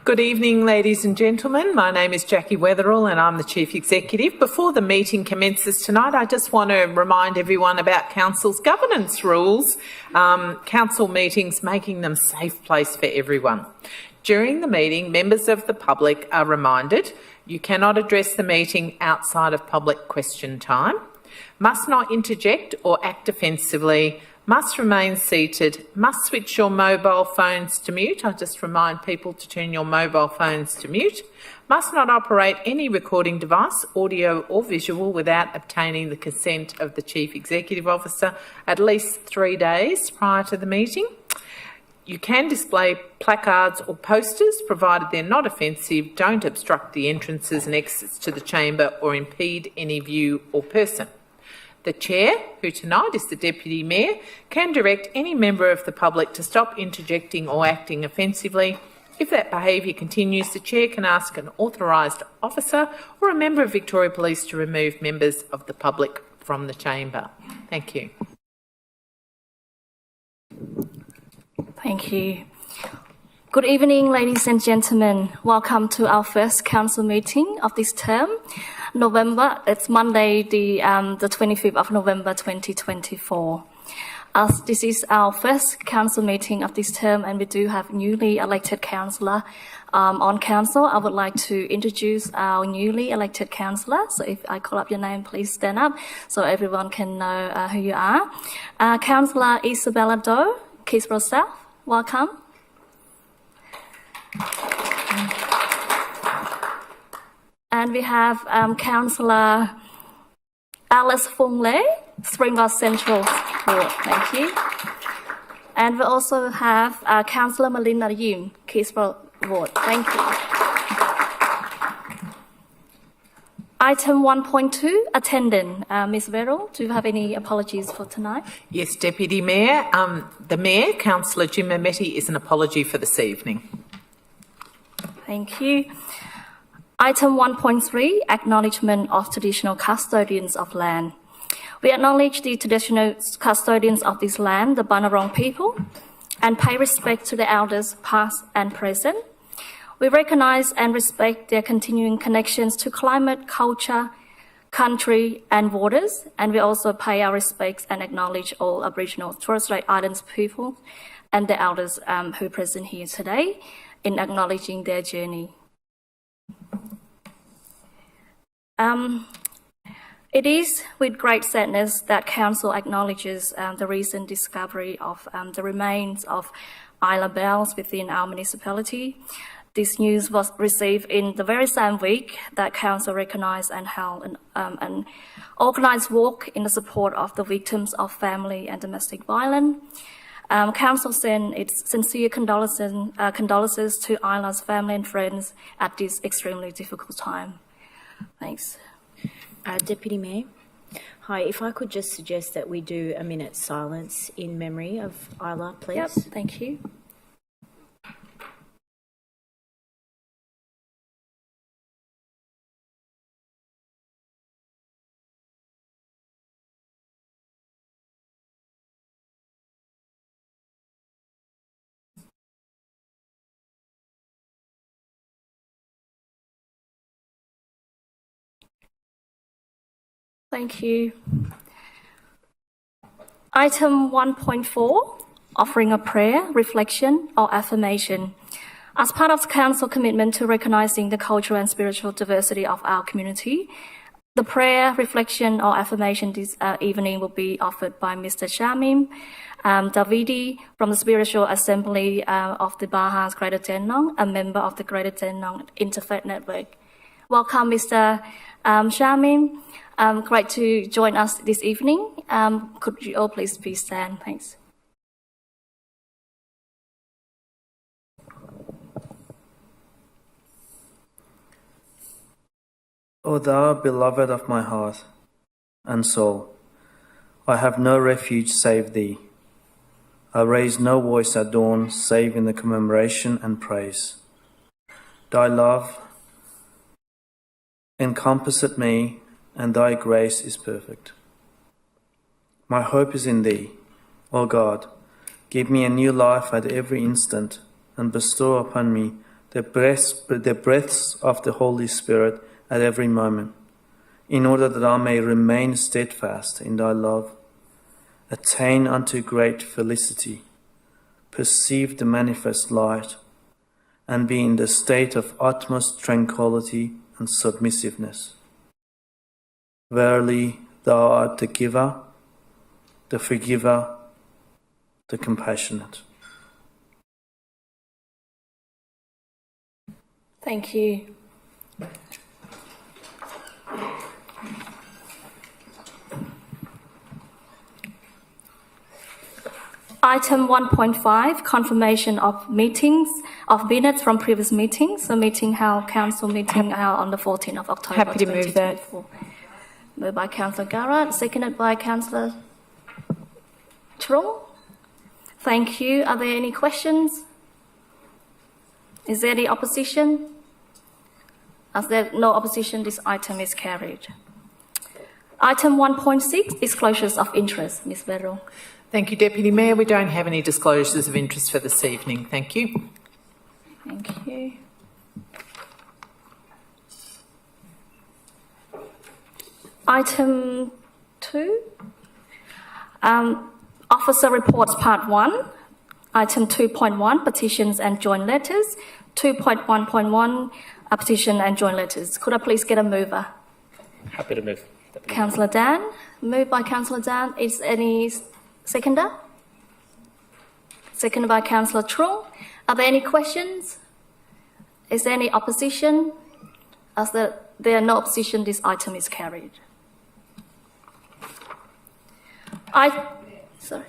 Good evening, ladies and gentlemen. My name is Jackie Weatherall and I'm the Chief Executive. Before the meeting commences tonight, I just want to remind everyone about Council's governance rules, Council meetings, making them a safe place for everyone. During the meeting, members of the public are reminded you cannot address the meeting outside of public question time, must not interject or act offensively, must remain seated, must switch your mobile phones to mute. I just remind people to turn your mobile phones to mute. Must not operate any recording device, audio or visual, without obtaining the consent of the Chief Executive Officer at least 3 days prior to the meeting. You can display placards or posters, provided they're not offensive, don't obstruct the entrances and exits to the chamber or impede any view or person. The Chair, who tonight is the Deputy Mayor, can direct any member of the public to stop interjecting or acting offensively. If that behaviour continues, the Chair can ask an authorised officer or a member of Victoria Police to remove members of the public from the chamber. Thank you. Thank you. Good evening, ladies and gentlemen. Welcome to our first council meeting of this term. It's Monday, the 25th of November 2024. As this is our first council meeting of this term and we do have newly elected councillor on council, I would like to introduce our newly elected councillor. So if I call up your name, please stand up so everyone can know who you are. Councillor Isabella Doe, Keysborough South, welcome. And we have Councillor Alice Fung Lei, Springvale Central Ward. Thank you. And we also have Councillor Melinda Yim, Keysborough Ward. Thank you. Item 1.2, attendant. Ms. Verrill, do you have any apologies for tonight? Yes, Deputy Mayor. The Mayor, Councillor Jim Ametti, is an apology for this evening. Thank you. Item 1.3, acknowledgement of traditional custodians of land. We acknowledge the traditional custodians of this land, the Bunurong people, and pay respect to the elders past and present. We recognise and respect their continuing connections to climate, culture, country and waters, and we also pay our respects and acknowledge all Aboriginal Torres Strait Islands people and the elders who are present here today in acknowledging their journey. It is with great sadness that Council acknowledges the recent discovery of the remains of Isla Bells within our municipality. This news was received in the very same week that Council recognised and held an organised walk in the support of the victims of family and domestic violence. Council sends its sincere condolences to Isla's family and friends at this extremely difficult time. Thanks. Deputy Mayor. Hi, if I could just suggest that we do a minute's silence in memory of Isla, please. Yep, thank you. Thank you. Item 1.4, offering a prayer, reflection or affirmation. As part of the Council commitment to recognising the cultural and spiritual diversity of our community, the prayer, reflection or affirmation this evening will be offered by Mr. Shamim Davidi from the Spiritual Assembly of the Bahas Greater Dandenong, a member of the Greater Dandenong Interfaith Network. Welcome, Mr. Shamim. Great to join us this evening. Could you all please stand? Thanks. O thou beloved of my heart and soul, I have no refuge save thee. I raise no voice at dawn save in the commemoration and praise. Thy love encompasseth me, and thy grace is perfect. My hope is in thee, O God. Give me a new life at every instant, and bestow upon me the breaths of the Holy Spirit at every moment, in order that I may remain steadfast in thy love, attain unto great felicity, perceive the manifest light, and be in the state of utmost tranquility and submissiveness. Verily, thou art the giver, the forgiver, the compassionate. Thank you. Item 1.5, confirmation of minutes from previous meetings. So council meeting held on the 14th of October. Happy to move that. 2024. Moved by Councillor Garrett, seconded by Councillor Trung. Thank you. Are there any questions? Is there any opposition? As there is no opposition, this item is carried. Item 1.6, disclosures of interest. Ms. Weddell. Thank you, Deputy Mayor. We don't have any disclosures of interest for this evening. Thank you. Thank you. Item 2, Officer Reports Part 1. Item 2.1, petitions and joint letters. 2.1.1, petition and joint letters. Could I please get a mover? Happy to move. Councillor Dan. Moved by Councillor Dan. Is any seconder? Seconded by Councillor Trung. Are there any questions? Is there any opposition? As there are no opposition, this item is carried. Sorry.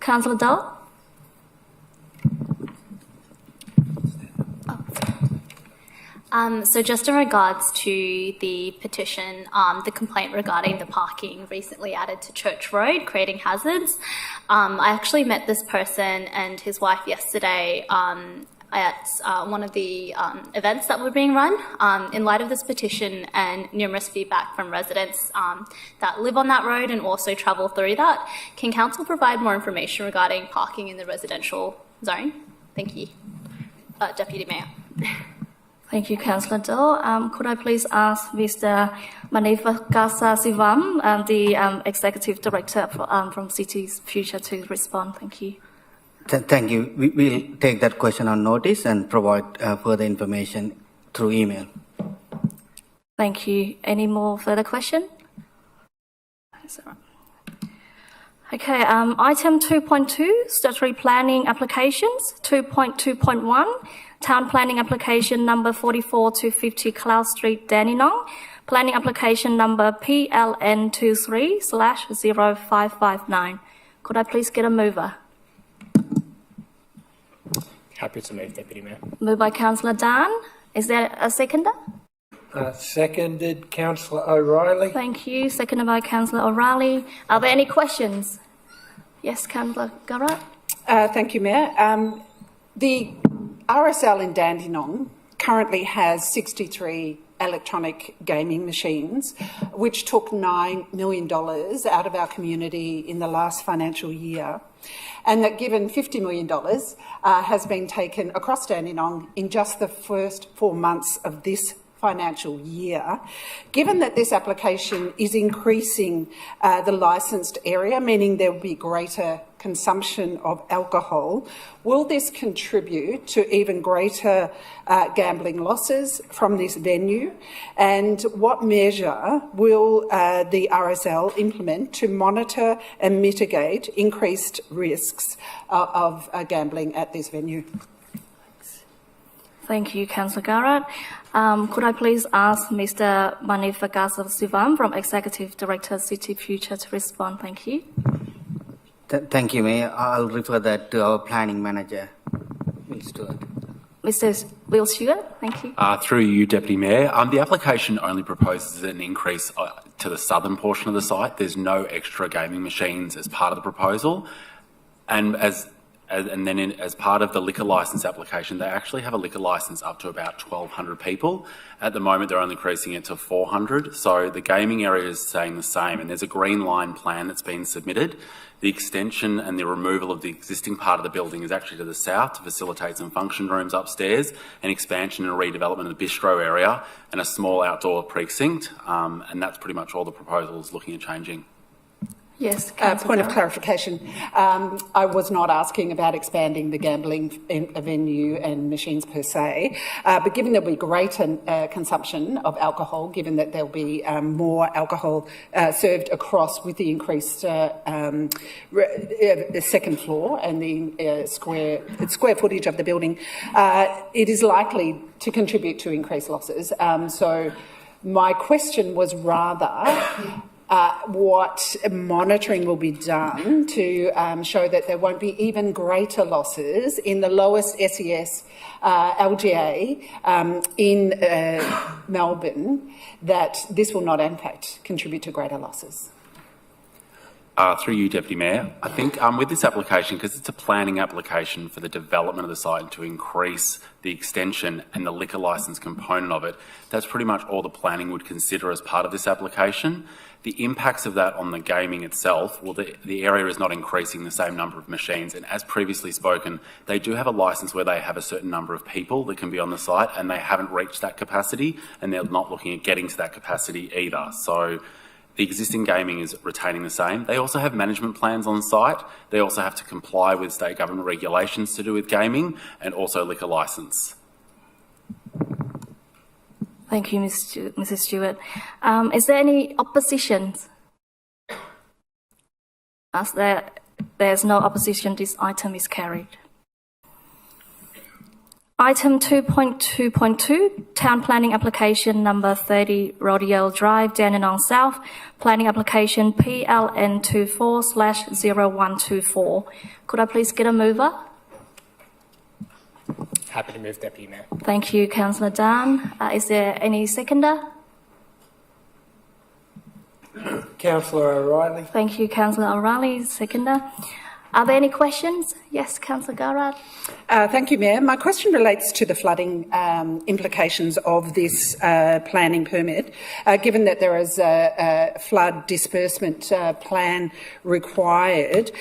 Councillor Dahl. So just in regards to the petition, the complaint regarding the parking recently added to Church Road, creating hazards, I actually met this person and his wife yesterday at one of the events that were being run. In light of this petition and numerous feedback from residents that live on that road and also travel through that, can Council provide more information regarding parking in the residential zone? Thank you. Deputy Mayor. Thank you, Councillor Dahl. Could I please ask Mr. Manifagasa Sivam, the Executive Director from City's Future, to respond? Thank you. Thank you. We'll take that question on notice and provide further information through email. Thank you. Any more further question? Okay, item 2.2, statutory planning applications. 2.2.1, town planning application number 44 to 50 Cloud Street, Dandenong. Planning application number PLN23/0559. Could I please get a mover? Happy to move, Deputy Mayor. Moved by Councillor Dan. Is there a seconder? Seconded, Councillor O'Reilly. Thank you. Seconded by Councillor O'Reilly. Are there any questions? Yes, Councillor Garrett. Thank you, Mayor. The RSL in Dandenong currently has 63 electronic gaming machines, which took $9 million out of our community in the last financial year, and that given $50 million has been taken across Dandenong in just the first 4 months of this financial year. Given that this application is increasing the licensed area, meaning there will be greater consumption of alcohol, will this contribute to even greater gambling losses from this venue? And what measure will the RSL implement to monitor and mitigate increased risks of gambling at this venue? Thank you, Councillor Garrett. Could I please ask Mr. Manifagasa Sivam from Executive Director City Future to respond? Thank you. Thank you, Mayor. I'll refer that to our planning manager, Will Stewart. Mr. Will Stewart, thank you. Through you, Deputy Mayor. The application only proposes an increase to the southern portion of the site. There's no extra gaming machines as part of the proposal. And as And then as part of the liquor licence application, they actually have a liquor licence up to about 1,200 people. At the moment, they're only increasing it to 400. So the gaming area is staying the same, and there's a green line plan that's been submitted. The extension and the removal of the existing part of the building is actually to the south to facilitate some function rooms upstairs, an expansion and redevelopment of the bistro area, and a small outdoor precinct. And that's pretty much all the proposals looking at changing. Yes. Point of clarification. I was not asking about expanding the gambling venue and machines per se, but given there'll be greater consumption of alcohol, given that there'll be more alcohol served across with the increased the second floor and the square footage of the building, it is likely to contribute to increased losses. So my question was rather what monitoring will be done to show that there won't be even greater losses in the lowest SES LGA in Melbourne, that this will not in fact contribute to greater losses. Through you, Deputy Mayor, I think with this application, because it's a planning application for the development of the site and to increase the extension and the liquor licence component of it, that's pretty much all the planning would consider as part of this application. The impacts of that on the gaming itself, well, the area is not increasing the same number of machines, and as previously spoken, they do have a licence where they have a certain number of people that can be on the site, and they haven't reached that capacity, and they're not looking at getting to that capacity either. So the existing gaming is retaining the same. They also have management plans on site. They also have to comply with state government regulations to do with gaming and also liquor licence. Thank you, Mrs. Stewart. Is there any opposition? As there's no opposition, this item is carried. Item 2.2.2, Town Planning Application number 30, Rodeo Drive, Dandenong South, Planning Application PLN 24/0124. Could I please get a mover? Happy to move, Deputy Mayor. Thank you, Councillor Dan. Is there any seconder? Councillor O'Reilly. Thank you, Councillor O'Reilly, seconder. Are there any questions? Yes, Councillor Garrard. Thank you, Mayor. My question relates to the flooding implications of this planning permit. Given that there is a flood disbursement plan required,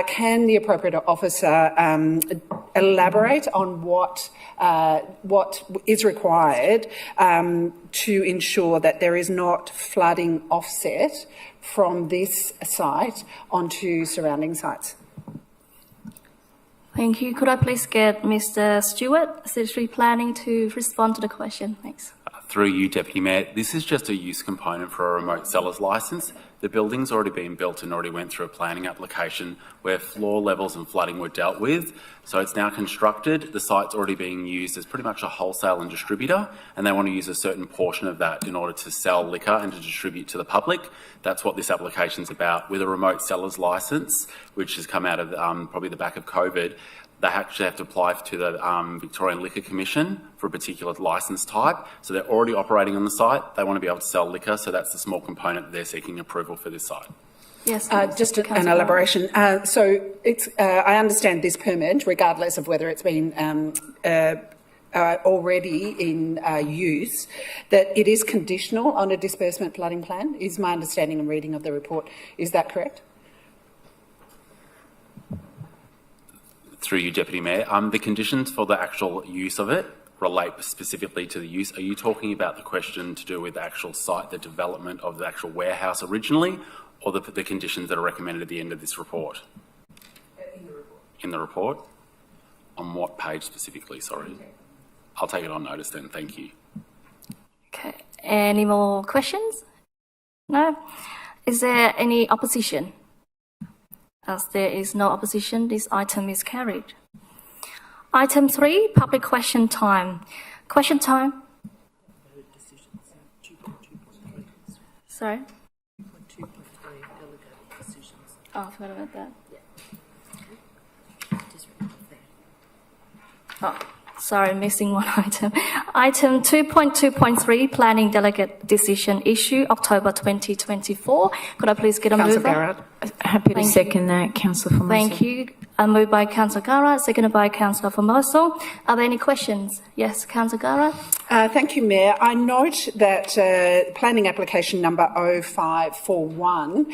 can the appropriate officer elaborate on what is required to ensure that there is not flooding offset from this site onto surrounding sites? Thank you. Could I please get Mr. Stewart, Secretary Planning, to respond to the question? Thanks. Through you, Deputy Mayor, this is just a use component for a remote seller's licence. The building's already been built and already went through a planning application where floor levels and flooding were dealt with. So it's now constructed. The site's already being used as pretty much a wholesale and distributor, and they want to use a certain portion of that in order to sell liquor and to distribute to the public. That's what this application's about. With a remote seller's licence, which has come out of probably the back of COVID, they actually have to apply to the Victorian Liquor Commission for a particular licence type. So they're already operating on the site. They want to be able to sell liquor, so that's the small component that they're seeking approval for this site. Yes, just an elaboration. So it's, I understand this permit, regardless of whether it's been already in use, that it is conditional on a disbursement flooding plan, is my understanding and reading of the report. Is that correct? Through you, Deputy Mayor, the conditions for the actual use of it relate specifically to the use. Are you talking about the question to do with the actual site, the development of the actual warehouse originally, or the conditions that are recommended at the end of this report? In the report. In the report? On what page specifically, sorry? I'll take it on notice then, thank you. Okay. Any more questions? No? Is there any opposition? As there is no opposition, this item is carried. Item 3, public question time. Question time. Sorry? Oh, I forgot about that. Oh, sorry, missing one item. Item 2.2.3, Planning Delegate Decision Issue, October 2024. Could I please get a mover? Councillor Garrard. Happy to second that, Councillor Formosa. Thank you. Moved by Councillor Gara, seconded by Councillor Formoso. Are there any questions? Yes, Councillor Gara. Thank you, Mayor. I note that planning application number 0541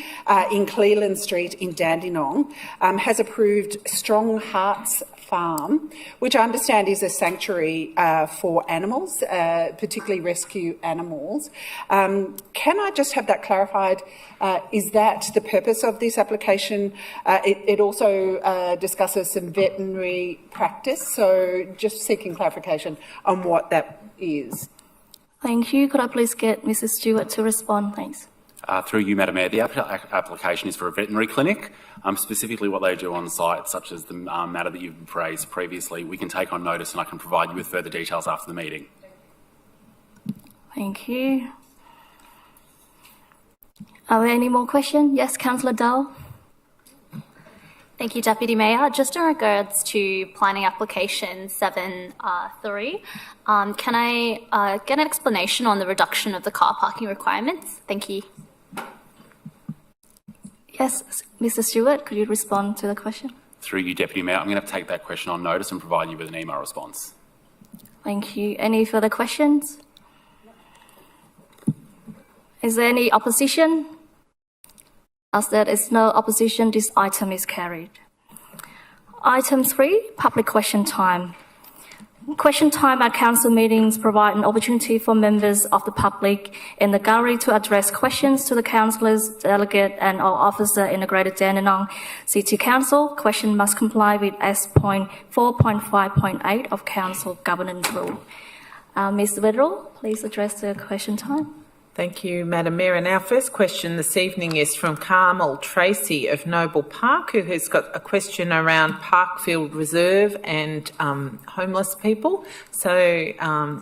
in Cleland Street in Dandenong has approved Strong Hearts Farm, which I understand is a sanctuary for animals, particularly rescue animals. Can I just have that clarified? Is that the purpose of this application? It also discusses some veterinary practice, so just seeking clarification on what that is. Thank you. Could I please get Mrs. Stewart to respond? Thanks. Through you, Madam Mayor, the application is for a veterinary clinic. Specifically what they do on site, such as the matter that you've raised previously, we can take on notice and I can provide you with further details after the meeting. Thank you. Are there any more questions? Yes, Councillor Dowell. Thank you, Deputy Mayor. Just in regards to planning application 7.3, can I get an explanation on the reduction of the car parking requirements? Thank you. Yes, Mr. Stewart, could you respond to the question? Through you, Deputy Mayor, I'm going to take that question on notice and provide you with an email response. Thank you. Any further questions? Is there any opposition? As there is no opposition, this item is carried. Item 3, public question time. Question time at council meetings provide an opportunity for members of the public in the gallery to address questions to the councillors, delegate and or officer in the Greater Dandenong City Council. Question must comply with S.4.5.8 of Council Governance Rule. Ms. Wetherell, please address the question time. Thank you, Madam Mayor. And our first question this evening is from Carmel Tracy of Noble Park, who has got a question around Parkfield Reserve and homeless people. So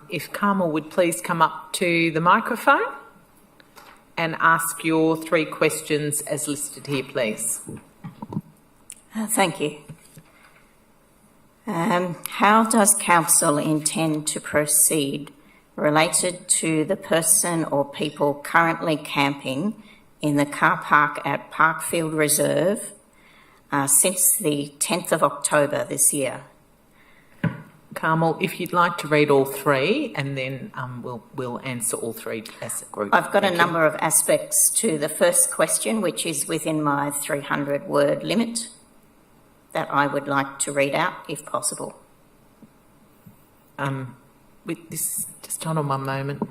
if Carmel would please come up to the microphone and ask your 3 questions as listed here, please. Thank you. How does Council intend to proceed related to the person or people currently camping in the car park at Parkfield Reserve since the 10th of October this year? Carmel, if you'd like to read all 3 and then we'll answer all 3 as a group. I've got a number of aspects to the first question, which is within my 300-word limit that I would like to read out, if possible. With this, just hold on one moment.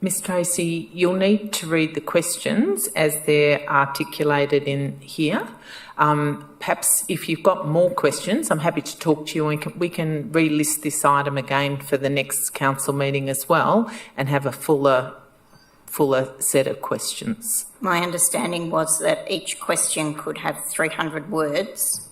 Ms Tracy, you'll need to read the questions as they're articulated in here. Perhaps if you've got more questions, I'm happy to talk to you and we can relist this item again for the next council meeting as well and have a fuller set of questions. My understanding was that each question could have 300 words.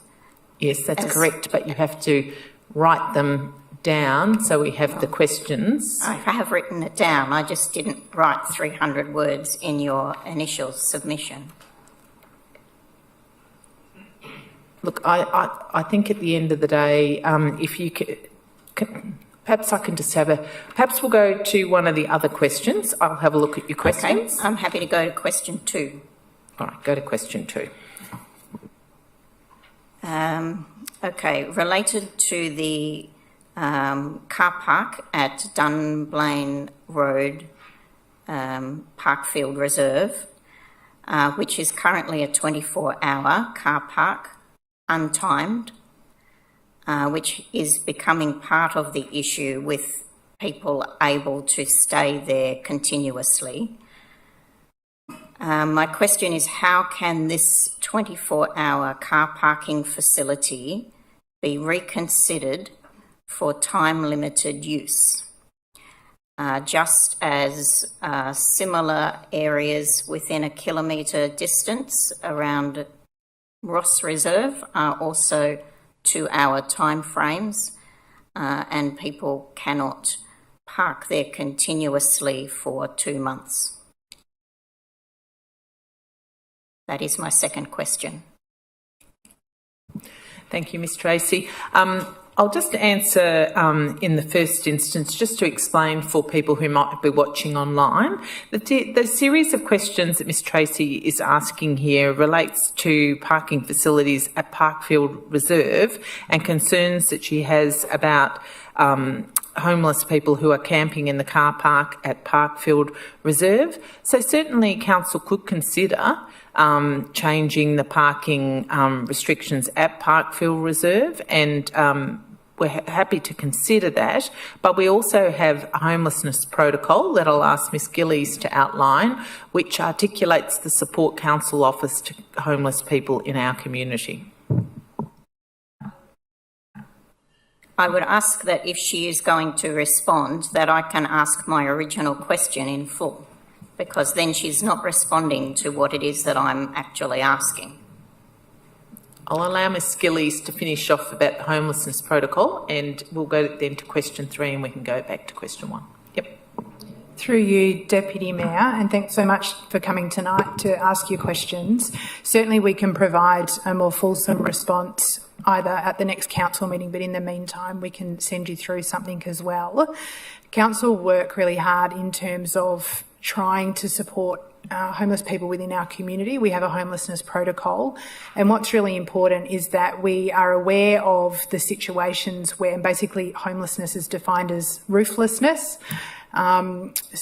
Yes, that's correct, but you have to write them down so we have the questions. I have written it down, I just didn't write 300 words in your initial submission. Look, I think at the end of the day, if you can, perhaps I can just perhaps we'll go to one of the other questions. I'll have a look at your questions. Okay, I'm happy to go to question 2. All right, go to question 2. Okay, related to the car park at Dunblane Road, Parkfield Reserve, which is currently a 24-hour car park, untimed, which is becoming part of the issue with people able to stay there continuously. My question is, how can this 24-hour car parking facility be reconsidered for time-limited use, just as similar areas within a kilometre distance around Ross Reserve are also 2-hour time frames, and people cannot park there continuously for 2 months. That is my second question. Thank you, Ms Tracy. I'll just answer in the first instance, just to explain for people who might be watching online. The series of questions that Ms Tracy is asking here relates to parking facilities at Parkfield Reserve and concerns that she has about homeless people who are camping in the car park at Parkfield Reserve. So certainly council could consider changing the parking restrictions at Parkfield Reserve, and we're happy to consider that. But we also have a homelessness protocol that I'll ask Ms Gillies to outline, which articulates the support council offers to homeless people in our community. I would ask that if she is going to respond, that I can ask my original question in full, because then she's not responding to what it is that I'm actually asking. I'll allow Ms Gillies to finish off about the homelessness protocol, and we'll go then to question 3 and we can go back to question 1. Yep. Through you, Deputy Mayor, and thanks so much for coming tonight to ask your questions. Certainly we can provide a more fulsome response either at the next council meeting, but in the meantime we can send you through something as well. Council work really hard in terms of trying to support homeless people within our community. We have a homelessness protocol, and what's really important is that we are aware of the situations where basically homelessness is defined as rooflessness,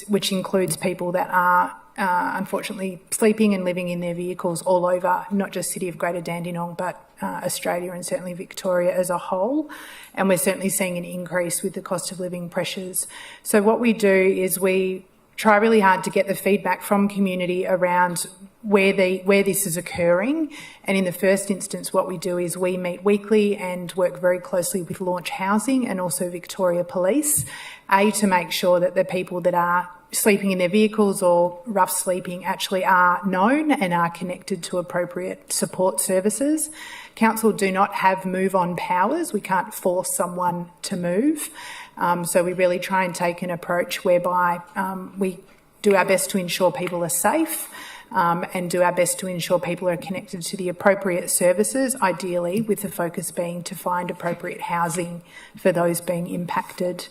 which includes people that are unfortunately sleeping and living in their vehicles all over, not just City of Greater Dandenong, but Australia and certainly Victoria as a whole. And we're certainly seeing an increase with the cost of living pressures. So what we do is we try really hard to get the feedback from community around where this is occurring. And in the first instance, what we do is we meet weekly and work very closely with Launch Housing and also Victoria Police, to make sure that the people that are sleeping in their vehicles or rough sleeping actually are known and are connected to appropriate support services. Council do not have move-on powers. We can't force someone to move. So we really try and take an approach whereby we do our best to ensure people are safe, and do our best to ensure people are connected to the appropriate services, ideally with the focus being to find appropriate housing for those being impacted.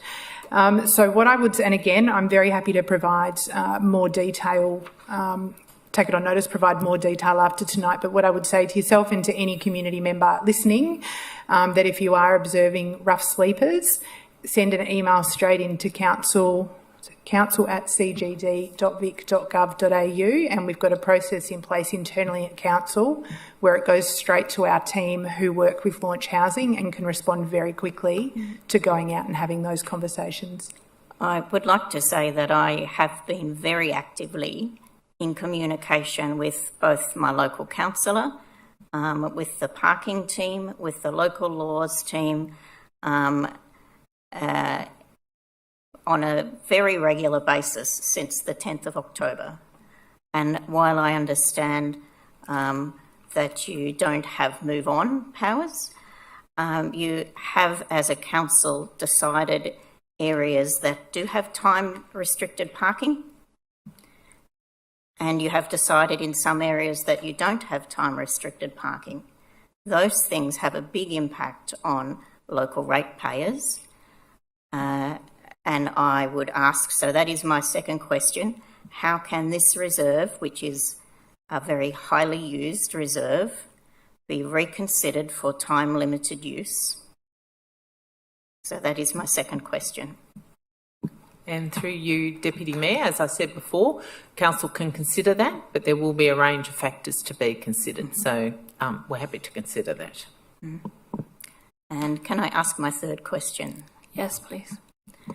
So what I would, and again, I'm very happy to provide more detail, take it on notice, provide more detail after tonight, but what I would say to yourself and to any community member listening, that if you are observing rough sleepers, send an email straight into council@cgd.vic.gov.au, and we've got a process in place internally at council where it goes straight to our team who work with Launch Housing and can respond very quickly to going out and having those conversations. I would like to say that I have been very actively in communication with both my local councillor, with the parking team, with the local laws team, on a very regular basis since the 10th of October. And while I understand that you don't have move-on powers, you have, as a council, decided areas that do have time-restricted parking, and you have decided in some areas that you don't have time-restricted parking. Those things have a big impact on local ratepayers. And I would ask, so that is my second question, how can this reserve, which is a very highly used reserve, be reconsidered for time-limited use? So that is my second question. And through you, Deputy Mayor, as I said before, Council can consider that, but there will be a range of factors to be considered. So we're happy to consider that. And can I ask my third question? Yes, please.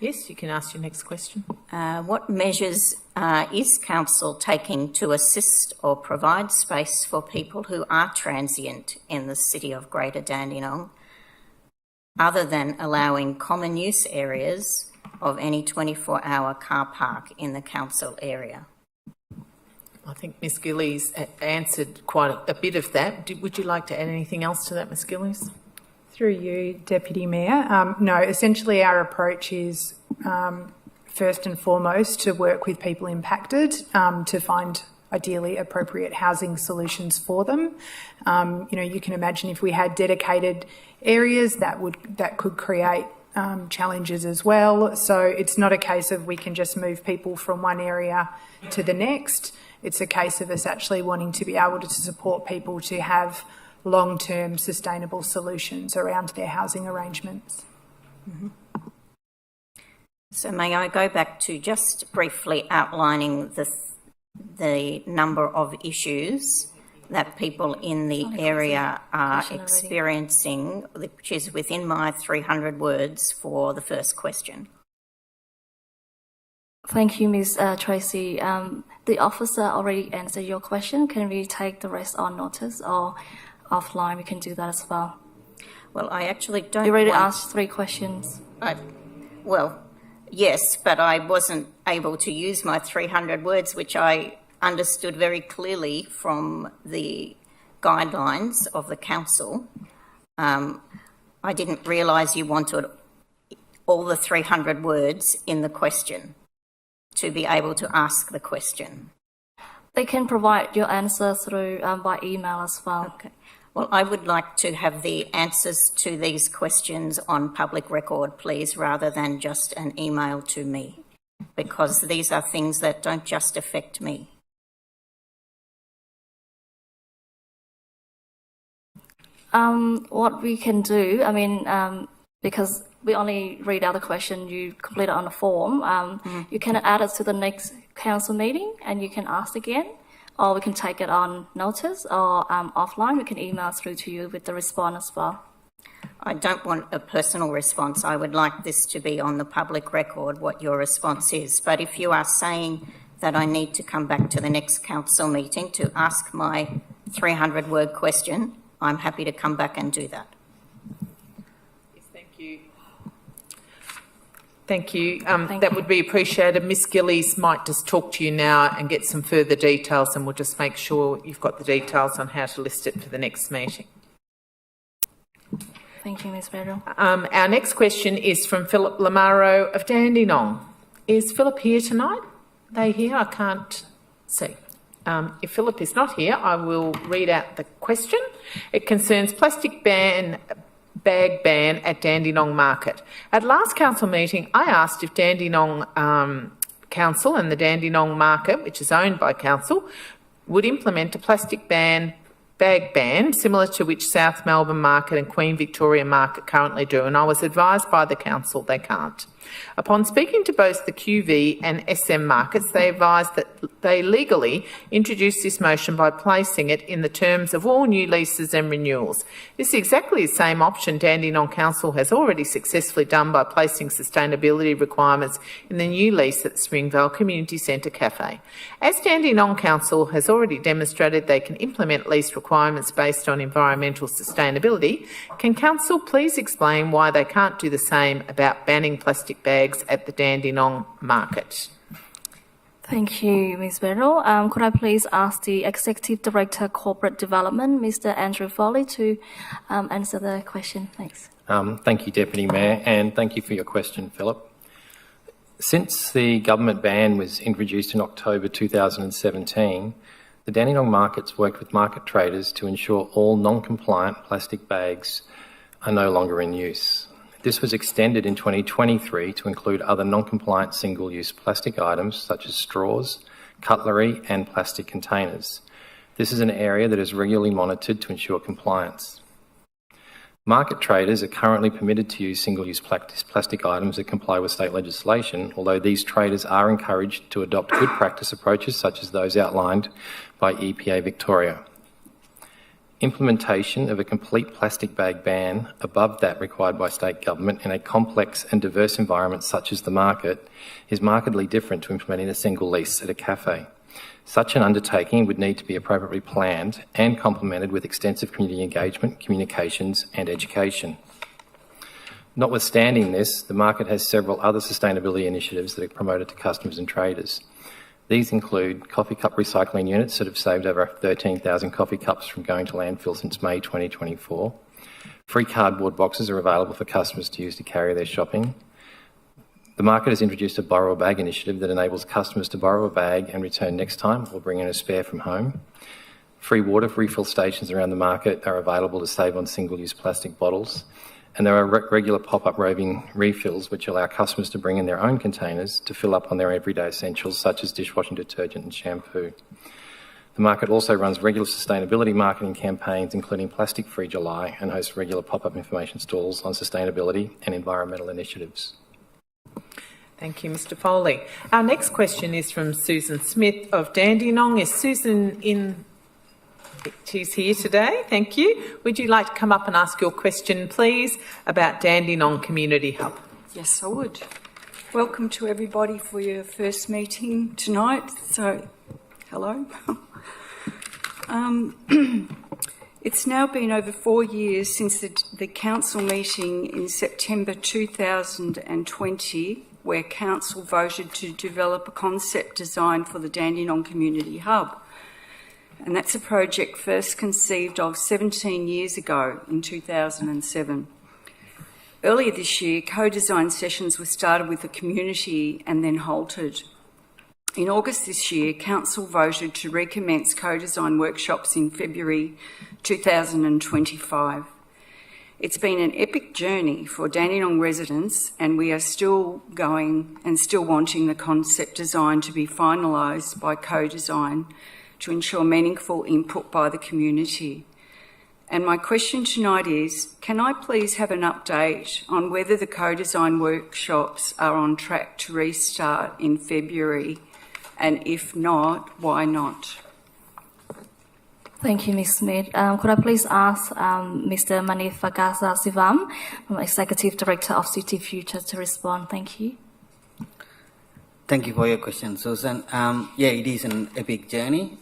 Yes, you can ask your next question. What measures is Council taking to assist or provide space for people who are transient in the City of Greater Dandenong, other than allowing common use areas of any 24-hour car park in the Council area? I think Ms Gillies answered quite a bit of that. Would you like to add anything else to that, Ms Gillies? Through you, Deputy Mayor. No, essentially our approach is first and foremost to work with people impacted to find ideally appropriate housing solutions for them. You can imagine if we had dedicated areas that could create challenges as well. So it's not a case of we can just move people from one area to the next. It's a case of us actually wanting to be able to support people to have long-term sustainable solutions around their housing arrangements. Mm-hmm. So may I go back to just briefly outlining the number of issues that people in the area are experiencing, which is within my 300 words for the first question. Thank you, Ms. Tracy. The officer already answered your question. Can we take the rest on notice, or offline we can do that as well? Well, I actually don't. You already asked 3 questions. Well, yes, but I wasn't able to use my 300 words, which I understood very clearly from the guidelines of the council. I didn't realise you wanted all the 300 words in the question to be able to ask the question. They can provide your answer through by email as well. Okay. Well, I would like to have the answers to these questions on public record, please, rather than just an email to me, because these are things that don't just affect me. What we can do, because we only read out the question you completed on the form, you can add it to the next council meeting and you can ask again, or we can take it on notice, or offline we can email through to you with the response as well. I don't want a personal response. I would like this to be on the public record, what your response is. But if you are saying that I need to come back to the next council meeting to ask my 300-word question, I'm happy to come back and do that. Yes, thank you. Thank you. That would be appreciated. Ms Gillies might just talk to you now and get some further details, and we'll just make sure you've got the details on how to list it for the next meeting. Thank you, Ms Beryl. Our next question is from Philip Lamaro of Dandenong. Is Philip here tonight? Are they here? I can't see. If Philip is not here, I will read out the question. It concerns plastic bag ban at Dandenong Market. At last council meeting, I asked if Dandenong Council and the Dandenong Market, which is owned by council, would implement a plastic bag ban similar to which South Melbourne Market and Queen Victoria Market currently do, and I was advised by the council they can't. Upon speaking to both the QV and SM markets, they advised that they legally introduced this motion by placing it in the terms of all new leases and renewals. This is exactly the same option Dandenong Council has already successfully done by placing sustainability requirements in the new lease at Springvale Community Centre Cafe. As Dandenong Council has already demonstrated they can implement lease requirements based on environmental sustainability, can Council please explain why they can't do the same about banning plastic bags at the Dandenong Market? Thank you, Ms Beryl. Could I please ask the Executive Director Corporate Development, Mr Andrew Foley, to answer the question? Thanks. Thank you, Deputy Mayor, and thank you for your question, Philip. Since the government ban was introduced in October 2017, the Dandenong Markets worked with market traders to ensure all non-compliant plastic bags are no longer in use. This was extended in 2023 to include other non-compliant single-use plastic items such as straws, cutlery and plastic containers. This is an area that is regularly monitored to ensure compliance. Market traders are currently permitted to use single-use plastic items that comply with state legislation, although these traders are encouraged to adopt good practice approaches such as those outlined by EPA Victoria. Implementation of a complete plastic bag ban above that required by state government in a complex and diverse environment such as the market is markedly different to implementing a single lease at a cafe. Such an undertaking would need to be appropriately planned and complemented with extensive community engagement, communications and education. Notwithstanding this, the market has several other sustainability initiatives that are promoted to customers and traders. These include coffee cup recycling units that have saved over 13,000 coffee cups from going to landfill since May 2024. Free cardboard boxes are available for customers to use to carry their shopping. The market has introduced a borrow a bag initiative that enables customers to borrow a bag and return next time or bring in a spare from home. Free water refill stations around the market are available to save on single-use plastic bottles. And there are regular pop-up roving refills which allow customers to bring in their own containers to fill up on their everyday essentials such as dishwashing detergent and shampoo. The market also runs regular sustainability marketing campaigns including Plastic Free July and hosts regular pop-up information stalls on sustainability and environmental initiatives. Thank you, Mr Foley. Our next question is from Susan Smith of Dandenong. Is Susan in? She's here today, thank you. Would you like to come up and ask your question, please, about Dandenong Community Hub? Yes, I would. Welcome to everybody for your first meeting tonight. So, hello. It's now been over 4 years since the council meeting in September 2020, where council voted to develop a concept design for the Dandenong Community Hub. And that's a project first conceived of 17 years ago in 2007. Earlier this year, co-design sessions were started with the community and then halted. In August this year, council voted to recommence co-design workshops in February 2025. It's been an epic journey for Dandenong residents, and we are still going and still wanting the concept design to be finalised by co-design to ensure meaningful input by the community. And my question tonight is, can I please have an update on whether the co-design workshops are on track to restart in February, and if not, why not? Thank you, Ms. Smith. Could I please ask Mr. Manif Fagasa Sivam, Executive Director of City Future, to respond? Thank you. Thank you for your question, Susan. Yeah, it is an epic journey.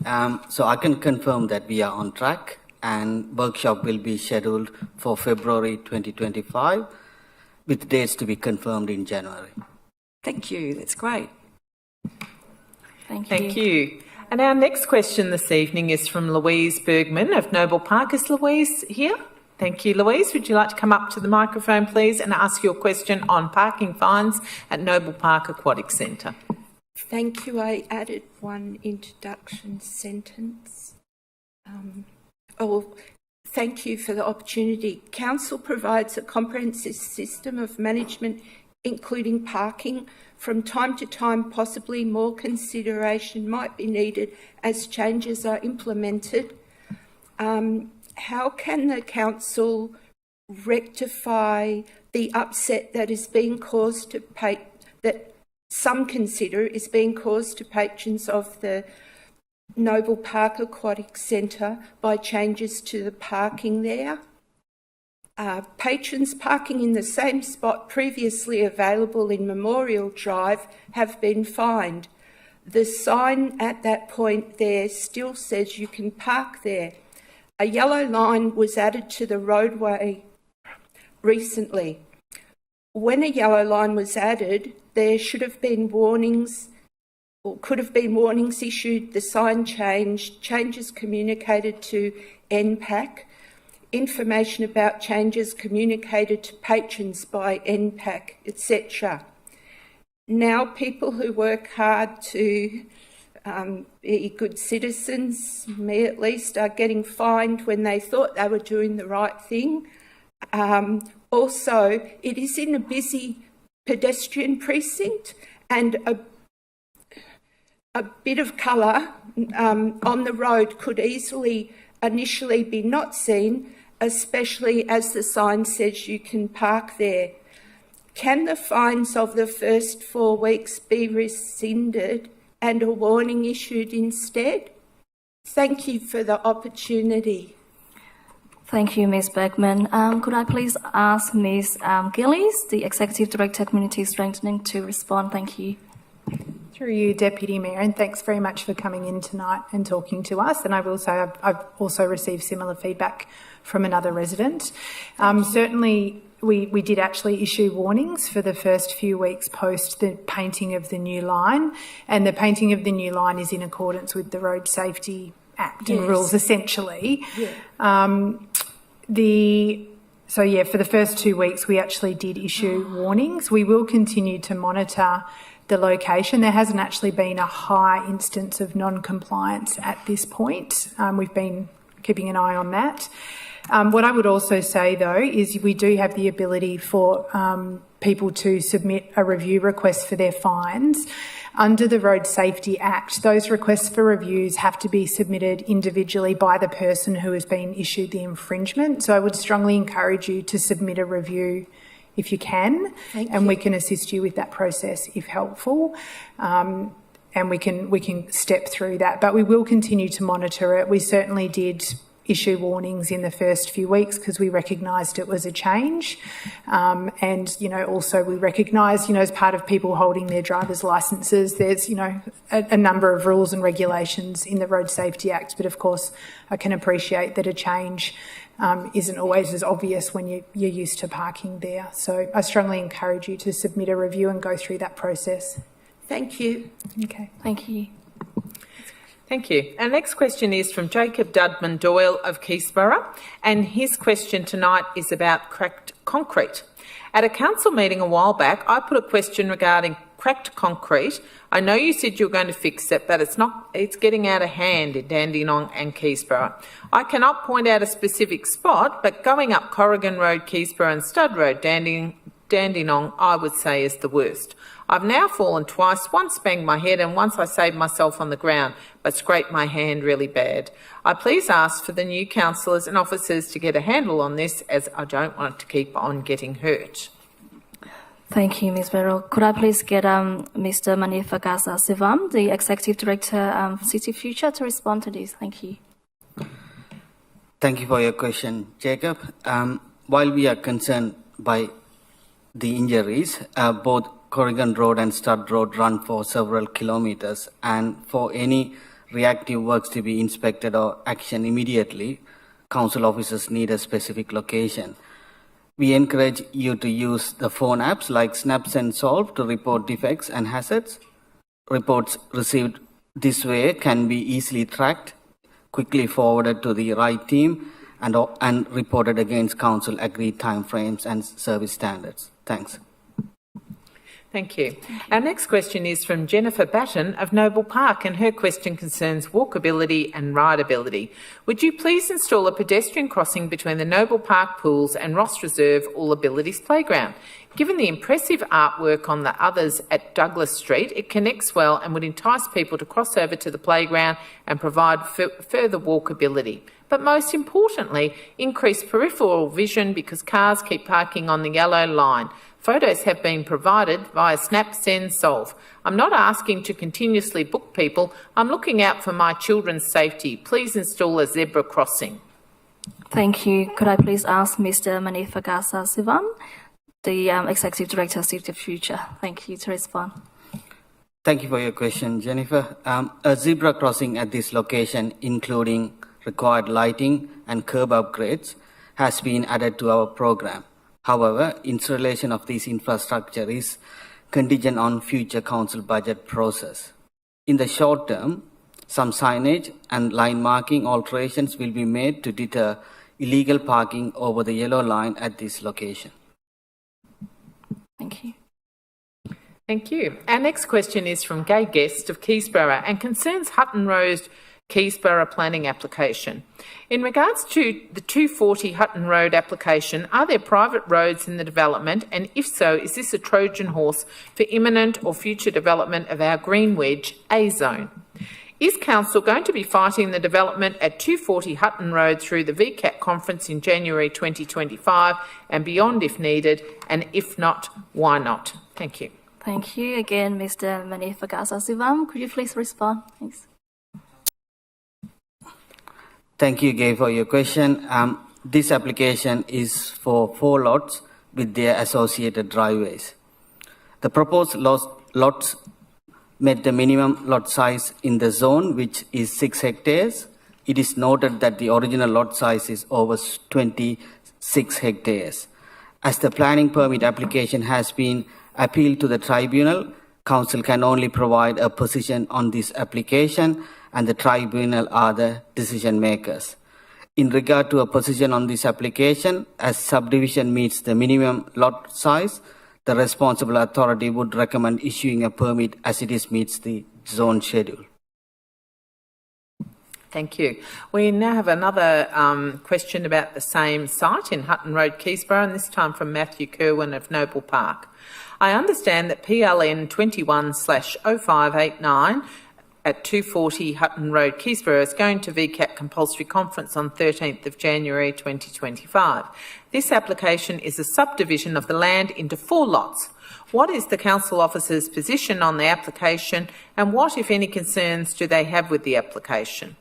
So I can confirm that we are on track, and workshop will be scheduled for February 2025, with dates to be confirmed in January. Thank you. That's great. Thank you. Thank you. And our next question this evening is from Louise Bergman of Noble Park. Is Louise here? Thank you, Louise. Would you like to come up to the microphone, please, and ask your question on parking fines at Noble Park Aquatic Centre? Thank you. I added one introduction sentence. Thank you for the opportunity. Council provides a comprehensive system of management, including parking. From time to time, possibly more consideration might be needed as changes are implemented. How can the council rectify the upset that is being caused to that some consider is being caused to patrons of the Noble Park Aquatic Centre by changes to the parking there? Patrons parking in the same spot previously available in Memorial Drive have been fined. The sign at that point there still says you can park there. A yellow line was added to the roadway recently. When a yellow line was added, there should have been warnings or could have been warnings issued, the sign changed, changes communicated to NPAC, information about changes communicated to patrons by NPAC, etc. Now people who work hard to be good citizens, me at least, are getting fined when they thought they were doing the right thing. Also, it is in a busy pedestrian precinct, and a bit of colour on the road could easily initially be not seen, especially as the sign says you can park there. Can the fines of the first 4 weeks be rescinded and a warning issued instead? Thank you for the opportunity. Thank you, Ms. Bergman. Could I please ask Ms. Gillies, the Executive Director, Community Strengthening, to respond? Thank you. Through you, Deputy Mayor, and thanks very much for coming in tonight and talking to us. And I will say I've also received similar feedback from another resident. Certainly, we did actually issue warnings for the first few weeks post the painting of the new line, and the painting of the new line is in accordance with the Road Safety Act and rules, essentially. Yeah. So yeah, for the first 2 weeks, we actually did issue warnings. We will continue to monitor the location. There hasn't actually been a high instance of non-compliance at this point. We've been keeping an eye on that. What I would also say, though, is we do have the ability for people to submit a review request for their fines. Under the Road Safety Act, those requests for reviews have to be submitted individually by the person who has been issued the infringement. So I would strongly encourage you to submit a review if you can, and we can assist you with that process if helpful. And we can step through that, but we will continue to monitor it. We certainly did issue warnings in the first few weeks because we recognised it was a change. And, also we recognise, as part of people holding their driver's licences, there's, a number of rules and regulations in the Road Safety Act. But of course, I can appreciate that a change isn't always as obvious when you're used to parking there. So I strongly encourage you to submit a review and go through that process. Thank you. Okay. Thank you. Thank you. Our next question is from Jacob Dudman Doyle of Keysborough, and his question tonight is about cracked concrete. At a council meeting a while back, I put a question regarding cracked concrete. I know you said you were going to fix it, but it's getting out of hand in Dandenong and Keysborough. I cannot point out a specific spot, but going up Corrigan Road, Keysborough and Stud Road, Dandenong, I would say is the worst. I've now fallen twice, once banged my head and once I saved myself on the ground, but scraped my hand really bad. I please ask for the new councillors and officers to get a handle on this, as I don't want to keep on getting hurt. Thank you, Ms. Verrill. Could I please get Mr. Manifagasa Sivam, the Executive Director of City Future, to respond to this? Thank you. Thank you for your question, Jacob. While we are concerned by the injuries, both Corrigan Road and Stud Road run for several kilometres, and for any reactive works to be inspected or action immediately, council officers need a specific location. We encourage you to use the phone apps like Snaps and Solve to report defects and hazards. Reports received this way can be easily tracked, quickly forwarded to the right team, and reported against council agreed timeframes and service standards. Thanks. Thank you. Our next question is from Jennifer Batten of Noble Park, and her question concerns walkability and rideability. Would you please install a pedestrian crossing between the Noble Park pools and Ross Reserve All Abilities Playground? Given the impressive artwork on the others at Douglas Street, it connects well and would entice people to cross over to the playground and provide further walkability. But most importantly, increase peripheral vision because cars keep parking on the yellow line. Photos have been provided via Snap, Send, Solve. I'm not asking to continuously book people. I'm looking out for my children's safety. Please install a zebra crossing. Thank you. Could I please ask Mr. Manifagasa Sivam, the Executive Director of City Future? Thank you to respond. Thank you for your question, Jennifer. A zebra crossing at this location, including required lighting and curb upgrades, has been added to our program. However, installation of this infrastructure is contingent on future council budget process. In the short term, some signage and line marking alterations will be made to deter illegal parking over the yellow line at this location. Thank you. Thank you. Our next question is from Gay Guest of Keysborough and concerns Hutton Road Keysborough planning application. In regards to the 240 Hutton Road application, are there private roads in the development, and if so, is this a Trojan horse for imminent or future development of our Green Wedge A zone? Is Council going to be fighting the development at 240 Hutton Road through the VCAT conference in January 2025 and beyond if needed, and if not, why not? Thank you. Thank you. Again, Mr. Manifagasa Sivam, could you please respond? Thanks. Thank you, Gay, for your question. This application is for 4 lots with their associated driveways. The proposed lots met the minimum lot size in the zone, which is 6 hectares. It is noted that the original lot size is over 26 hectares. As the planning permit application has been appealed to the tribunal, Council can only provide a position on this application, and the tribunal are the decision makers. In regard to a position on this application, as subdivision meets the minimum lot size, the responsible authority would recommend issuing a permit as it meets the zone schedule. Thank you. We now have another question about the same site in Hutton Road, Keysborough, and this time from Matthew Kerwin of Noble Park. I understand that PLN 21/0589 at 240 Hutton Road, Keysborough is going to VCAT compulsory conference on 13th of January 2025. This application is a subdivision of the land into 4 lots. What is the council officer's position on the application, and what, if any, concerns do they have with the application?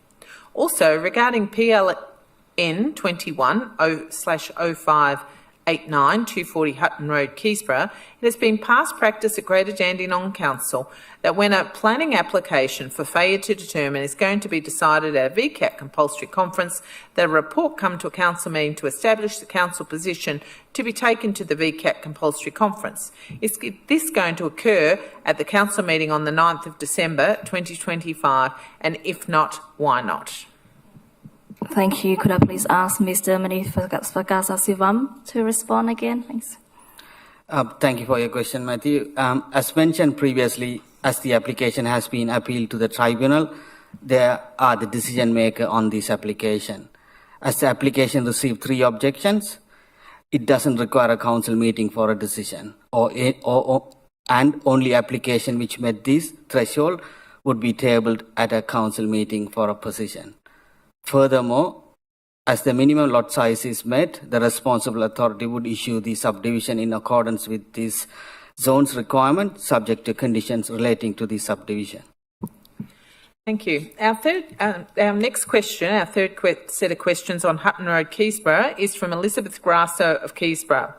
Also, regarding PLN 21/0589 240 Hutton Road, Keysborough, it has been past practice at Greater Dandenong Council that when a planning application for failure to determine is going to be decided at a VCAT compulsory conference, that a report come to a council meeting to establish the council position to be taken to the VCAT compulsory conference. Is this going to occur at the council meeting on the 9th of December 2025, and if not, why not? Thank you. Could I please ask Mr. Manifakasasivam to respond again? Thanks. Thank you for your question, Matthew. As mentioned previously, as the application has been appealed to the tribunal, they are the decision maker on this application. As the application received 3 objections, it doesn't require a council meeting for a decision, and only application which met this threshold would be tabled at a council meeting for a position. Furthermore, as the minimum lot size is met, the responsible authority would issue the subdivision in accordance with this zone's requirement, subject to conditions relating to the subdivision. Thank you. Our next question, our third set of questions on Hutton Road, Keysborough, is from Elizabeth Grasso of Keysborough.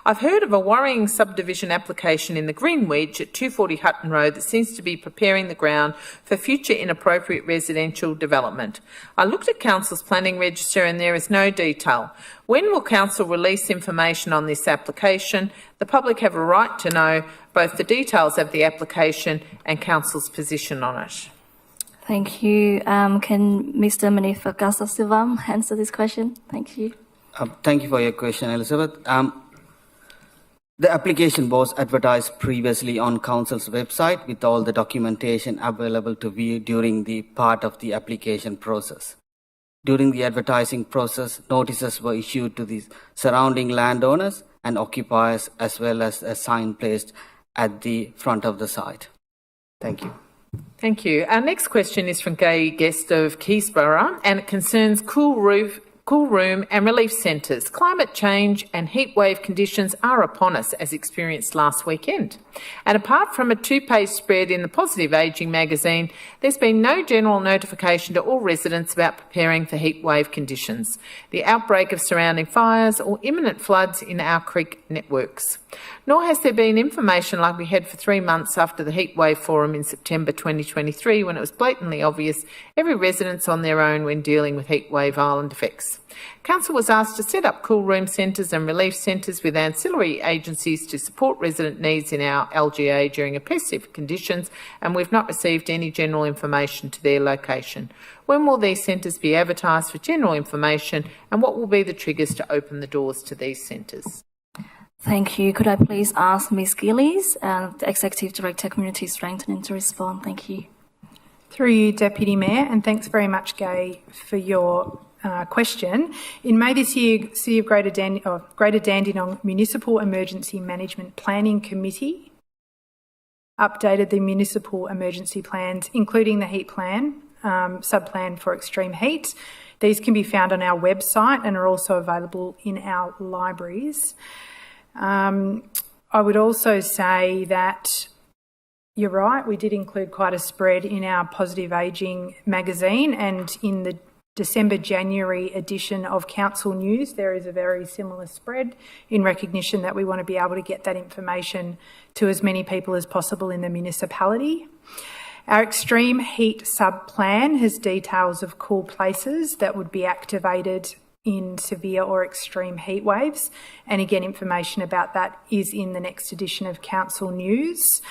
I've heard of a worrying subdivision application in the Greenwich at 240 Hutton Road that seems to be preparing the ground for future inappropriate residential development. I looked at Council's planning register and there is no detail. When will Council release information on this application? The public have a right to know both the details of the application and Council's position on it. Thank you. Can Mr. Manifakasasivam answer this question? Thank you. Thank you for your question, Elizabeth. The application was advertised previously on Council's website with all the documentation available to view during the part of the application process. During the advertising process, notices were issued to the surrounding landowners and occupiers, as well as a sign placed at the front of the site. Thank you. Thank you. Our next question is from Gay Guest of Keysborough, and it concerns cool room and relief centres. Climate change and heatwave conditions are upon us, as experienced last weekend. And apart from a 2-page spread in the Positive Ageing magazine, there's been no general notification to all residents about preparing for heatwave conditions, the outbreak of surrounding fires or imminent floods in our creek networks. Nor has there been information like we had for 3 months after the Heatwave Forum in September 2023, when it was blatantly obvious every resident's on their own when dealing with heatwave island effects. Council was asked to set up cool room centres and relief centres with ancillary agencies to support resident needs in our LGA during oppressive conditions, and we've not received any general information to their location. When will these centres be advertised for general information, and what will be the triggers to open the doors to these centres? Thank you. Could I please ask Ms. Gillies, the Executive Director, Community Strengthening, to respond? Thank you. Through you, Deputy Mayor, and thanks very much, Gay, for your question. In May this year, City of Greater Dandenong Municipal Emergency Management Planning Committee updated the municipal emergency plans, including the heat plan, sub-plan for extreme heat. These can be found on our website and are also available in our libraries. I would also say that you're right, we did include quite a spread in our Positive Ageing magazine, and in the December-January edition of Council News, there is a very similar spread in recognition that we want to be able to get that information to as many people as possible in the municipality. Our extreme heat sub-plan has details of cool places that would be activated in severe or extreme heat waves, and again, information about that is in the next edition of Council News.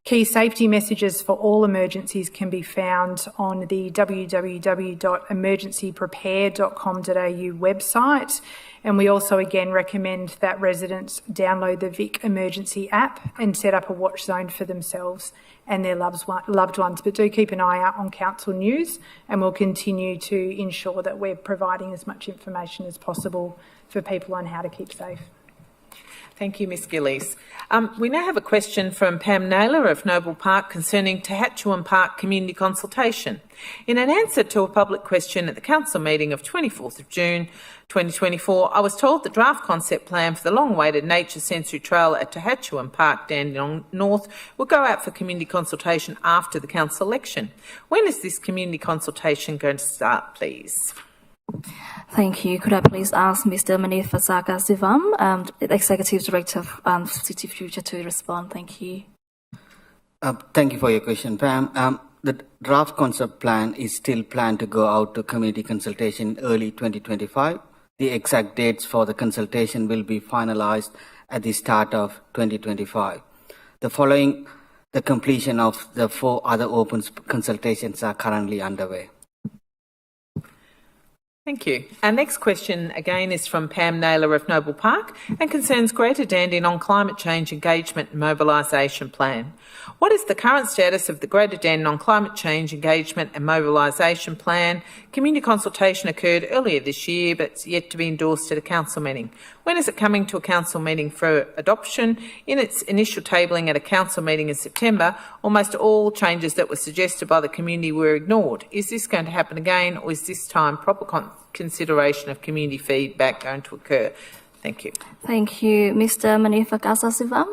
Key safety messages for all emergencies can be found on the www.emergencyprepare.com.au website. And we also again recommend that residents download the Vic Emergency app and set up a watch zone for themselves and their loved ones. But do keep an eye out on council news, and we'll continue to ensure that we're providing as much information as possible for people on how to keep safe. Thank you, Ms Gillies. We now have a question from Pam Naylor of Noble Park concerning Tehachwan Park community consultation. In an answer to a public question at the council meeting of 24th of June 2024, I was told the draft concept plan for the long-awaited nature sensory trail at Tehachwan Park, Dandenong North, will go out for community consultation after the council election. When is this community consultation going to start, please? Thank you. Could I please ask Mr. Manifasaka Sivam, the Executive Director of City Future, to respond? Thank you. Thank you for your question, Pam. The draft concept plan is still planned to go out to community consultation early 2025. The exact dates for the consultation will be finalized at the start of 2025. Following the completion of the 4 other open consultations are currently underway. Thank you. Our next question again is from Pam Naylor of Noble Park and concerns Greater Dandenong Climate Change Engagement and Mobilisation Plan. What is the current status of the Greater Dandenong Climate Change Engagement and Mobilisation Plan? Community consultation occurred earlier this year, but it's yet to be endorsed at a council meeting. When is it coming to a council meeting for adoption? In its initial tabling at a council meeting in September, almost all changes that were suggested by the community were ignored. Is this going to happen again, or is this time proper consideration of community feedback going to occur? Thank you. Thank you. Mr. Manifakasa Sivam.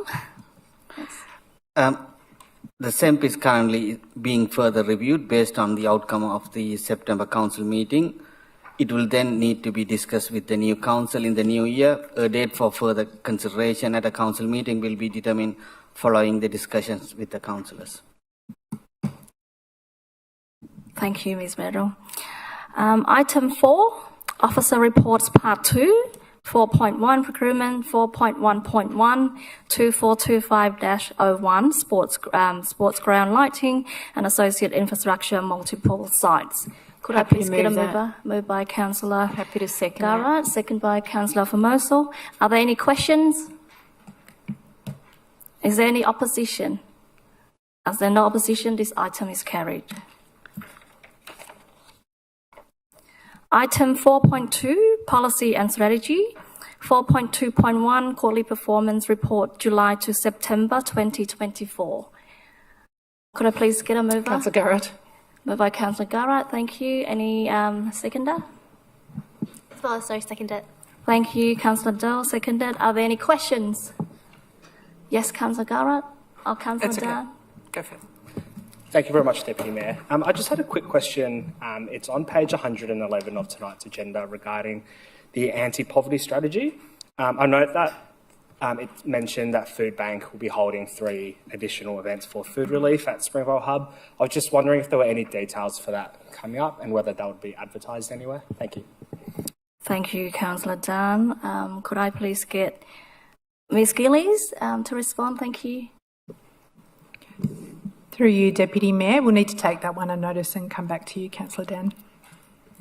The SEMP is currently being further reviewed based on the outcome of the September council meeting. It will then need to be discussed with the new council in the new year. A date for further consideration at a council meeting will be determined following the discussions with the councillors. Thank you, Ms. Medal. Item 4, Officer Reports Part 2, 4.1 Procurement, 4.1.1, 2425-01, Sports Ground Lighting and Associate Infrastructure Multiple Sites. Could I please get a mover? Moved by Councillor Happy to second Garrett, second by Councillor Formoso. Are there any questions? Is there any opposition? As there no opposition, this item is carried. Item 4.2, Policy and Strategy. 4.2.1, Quarterly Performance Report, July to September 2024. Could I please get a mover? Councillor Garrett. Moved by Councillor Garrett. Thank you. Any seconder? Well, sorry, second it. Thank you, Councillor Dole. Seconded. Are there any questions? Yes, Councillor Garrett. Or Councillor Dan. Go for it. Thank you very much, Deputy Mayor. I just had a quick question. It's on page 111 of tonight's agenda regarding the anti-poverty strategy. I note that it mentioned that Food Bank will be holding 3 additional events for food relief at Springvale Hub. I was just wondering if there were any details for that coming up and whether that would be advertised anywhere. Thank you. Thank you, Councillor Dan. Could I please get Ms. Gillies to respond? Thank you. Through you, Deputy Mayor, we'll need to take that one on notice and come back to you, Councillor Dan.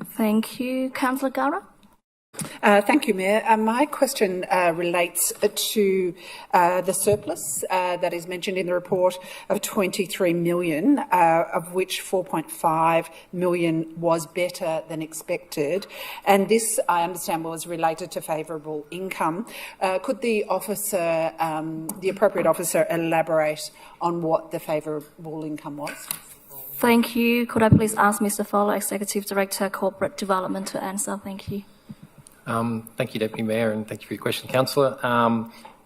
Thank you, Councillor Garrett. Thank you, Mayor. My question relates to the surplus that is mentioned in the report of 23 million, of which 4.5 million was better than expected. And this, I understand, was related to favourable income. Could the officer, the appropriate officer, elaborate on what the favourable income was? Thank you. Could I please ask Mr. Fowler, Executive Director, Corporate Development, to answer? Thank you. Thank you, Deputy Mayor, and thank you for your question, Councillor.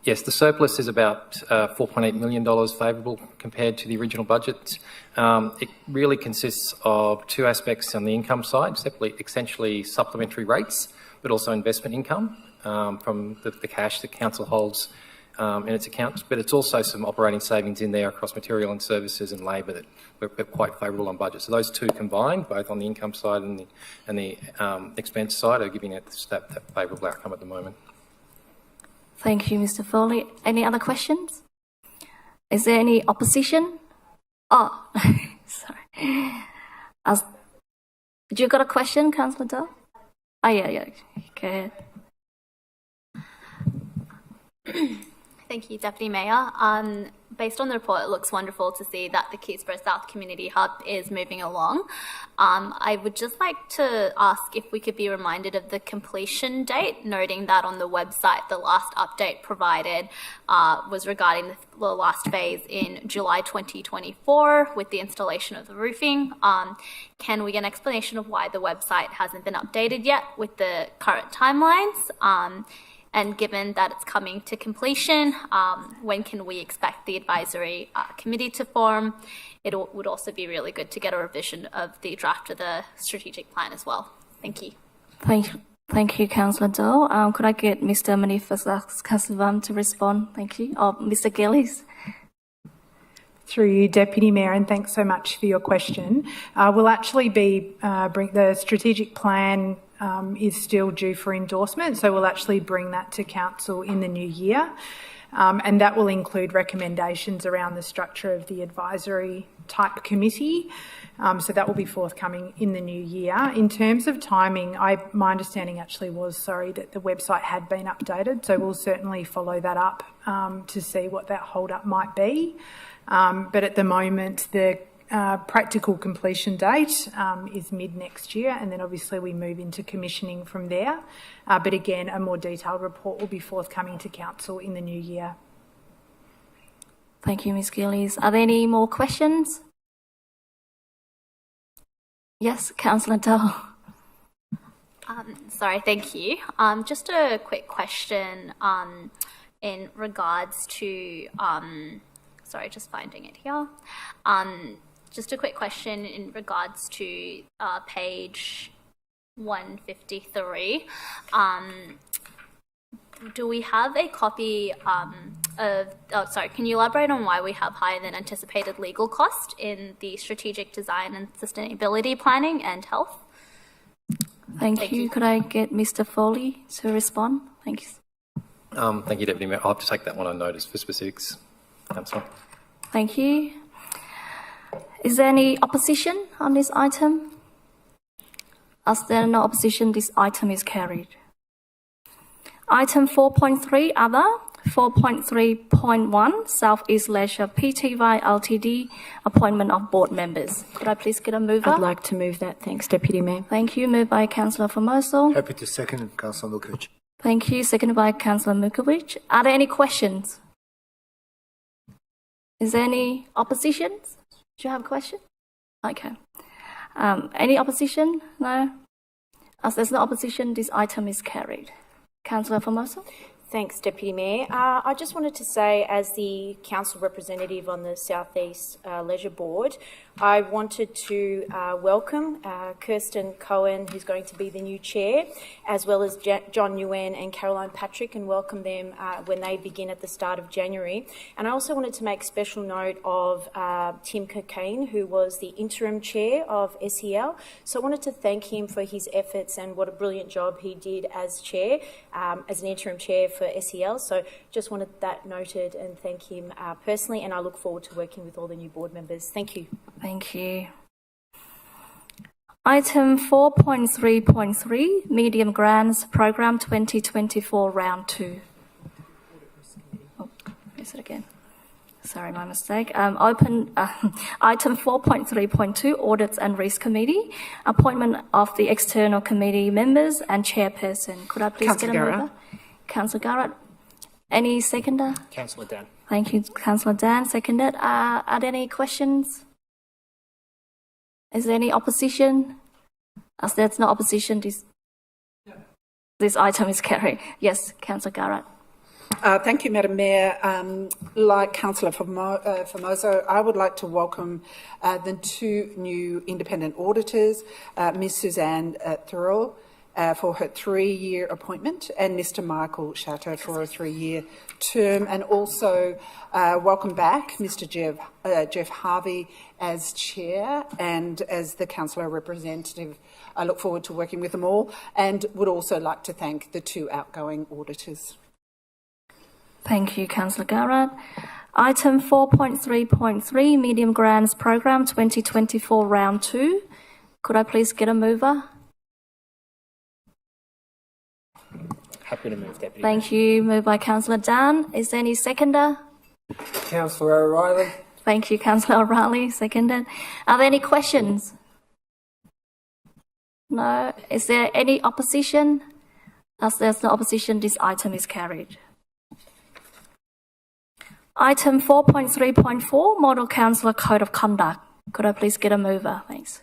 Yes, the surplus is about $4.8 million favourable compared to the original budget. It really consists of 2 aspects on the income side, essentially supplementary rates, but also investment income from the cash that Council holds in its accounts. But it's also some operating savings in there across material and services and labour that we're quite favourable on budget. So those 2 combined, both on the income side and the expense side, are giving it that favourable outcome at the moment. Thank you, Mr. Foley. Any other questions? Is there any opposition? Oh, sorry. Did you got a question, Councillor Doe? Oh, yeah. Go ahead. Thank you, Deputy Mayor. Based on the report, it looks wonderful to see that the Keysborough South Community Hub is moving along. I would just like to ask if we could be reminded of the completion date, noting that on the website, the last update provided was regarding the last phase in July 2024 with the installation of the roofing. Can we get an explanation of why the website hasn't been updated yet with the current timelines? And given that it's coming to completion, when can we expect the advisory committee to form? It would also be really good to get a revision of the draft of the strategic plan as well. Thank you. Thank you, Councillor Doe. Could I get Mr. Manifestasavam to respond? Thank you. Or Mr. Gillies? Through you, Deputy Mayor, and thanks so much for your question. We'll actually be the strategic plan is still due for endorsement, so we'll actually bring that to Council in the new year, and that will include recommendations around the structure of the advisory type committee, so that will be forthcoming in the new year. In terms of timing, my understanding actually was, that the website had been updated, so we'll certainly follow that up to see what that hold-up might be. But at the moment, the practical completion date is mid-next year, and then obviously we move into commissioning from there. But again, a more detailed report will be forthcoming to Council in the new year. Thank you, Ms. Gillies. Are there any more questions? Yes, Councillor Doe. Sorry, thank you. Just a quick question in regards to... sorry, just finding it here. Just a quick question in regards to page 153. Do we have a copy can you elaborate on why we have higher than anticipated legal cost in the strategic design and sustainability planning and health? Thank you. Could I get Mr. Foley to respond? Thank you. Thank you, Deputy Mayor. I'll have to take that one on notice for specifics, Councillor. Thank you. Is there any opposition on this item? As there is no opposition, this item is carried. Item 4.3, other. 4.3.1, South East Leisure Pty Ltd, appointment of board members. Could I please get a mover? I'd like to move that. Thanks, Deputy Mayor. Thank you. Moved by Councillor Formoso. Happy to second, Councillor Mukovic. Thank you. Seconded by Councillor Mukovic. Are there any questions? Is there any opposition? Do you have a question? Okay. Any opposition? No? As there's no opposition, this item is carried. Councillor Formoso. Thanks, Deputy Mayor. I just wanted to say, as the council representative on the South East Leisure Board, I wanted to welcome Kirsten Cohen, who's going to be the new chair, as well as John Nguyen and Caroline Patrick, and welcome them when they begin at the start of January. And I also wanted to make special note of Tim Cocaine, who was the interim chair of SEL. So I wanted to thank him for his efforts and what a brilliant job he did as chair, as an interim chair for SEL. So just wanted that noted and thank him personally, and I look forward to working with all the new board members. Thank you. Thank you. Item 4.3.3, Medium Grants Program 2024 Round 2. Oh, is it again? Sorry, my mistake. Item 4.3.2, Audits and Risk Committee, appointment of the external committee members and chairperson. Could I please get a mover? Councillor Garrett. Any seconder? Councillor Dan. Thank you, Councillor Dan. Seconded. Are there any questions? Is there any opposition? As there's no opposition, this item is carried. Yes, Councillor Garrett. Thank you, Madam Mayor. Like Councillor Formoso, I would like to welcome the two new independent auditors, Ms Suzanne Thurl for her 3-year appointment, and Mr Michael Shatter for a 3-year term, and also welcome back Mr Jeff Harvey as chair and as the councillor representative. I look forward to working with them all, and would also like to thank the two outgoing auditors. Thank you, Councillor Garrett. Item 4.3.3, Medium Grants Program 2024 Round 2. Could I please get a mover? Happy to move, Deputy Thank you. Moved by Councillor Dan. Is there any seconder? Councillor O'Reilly. Thank you, Councillor O'Reilly. Seconded. Are there any questions? No. Is there any opposition? As there's no opposition, this item is carried. Item 4.3.4, Model Councillor Code of Conduct. Could I please get a mover? Thanks.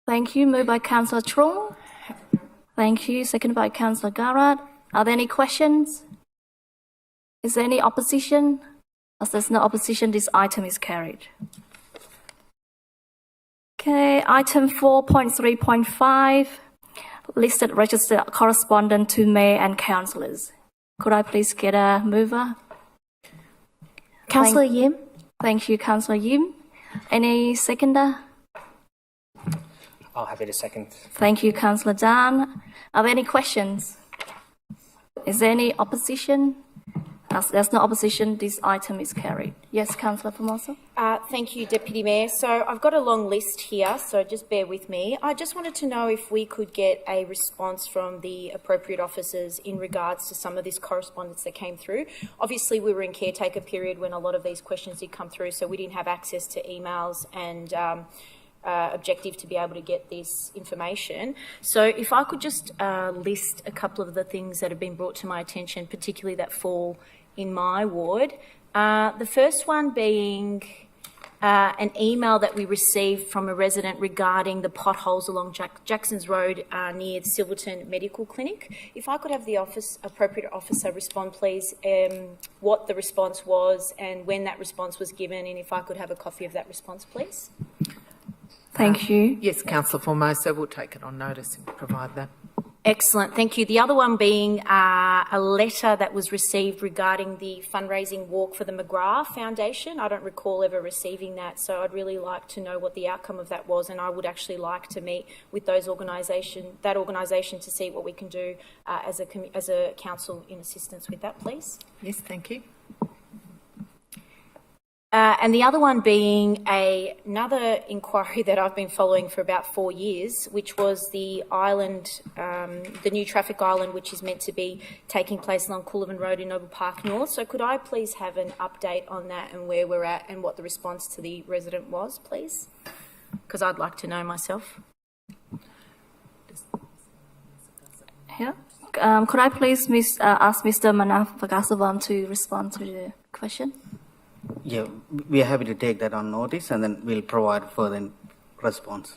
Thank you. Moved by Councillor Trung. Thank you. Seconded by Councillor Garrett. Are there any questions? Is there any opposition? As there's no opposition, this item is carried. Okay, item 4.3.5, listed registered correspondent to mayor and councillors. Could I please get a mover? Councillor Yim. Thank you, Councillor Yim. Any seconder? I'll happy to second. Thank you, Councillor Dan. Are there any questions? Is there any opposition? As there's no opposition, this item is carried. Yes, Councillor Formosa. Thank you, Deputy Mayor. So I've got a long list here, so just bear with me. I just wanted to know if we could get a response from the appropriate officers in regards to some of this correspondence that came through. Obviously, we were in caretaker period when a lot of these questions did come through, so we didn't have access to emails and objective to be able to get this information. So if I could just list a couple of the things that have been brought to my attention, particularly that fall in my ward. The first one being an email that we received from a resident regarding the potholes along Jackson's Road near the Silverton Medical Clinic. If I could have the appropriate officer respond, please, what the response was and when that response was given, and if I could have a copy of that response, please. Thank you. Yes, Councillor Formosa, we'll take it on notice and provide that. Excellent, thank you. The other one being a letter that was received regarding the fundraising walk for the McGrath Foundation. I don't recall ever receiving that, so I'd really like to know what the outcome of that was, and I would actually like to meet with that organisation to see what we can do as a council in assistance with that, please. Yes, thank you. And the other one being another inquiry that I've been following for about 4 years, which was the island, the new traffic island, which is meant to be taking place along Coolabin Road in Noble Park North. So could I please have an update on that and where we're at and what the response to the resident was, please? Because I'd like to know myself. Yeah. Could I please ask Mr. Manav Vagasavam to respond to the question? Yeah, we are happy to take that on notice and then we'll provide further response.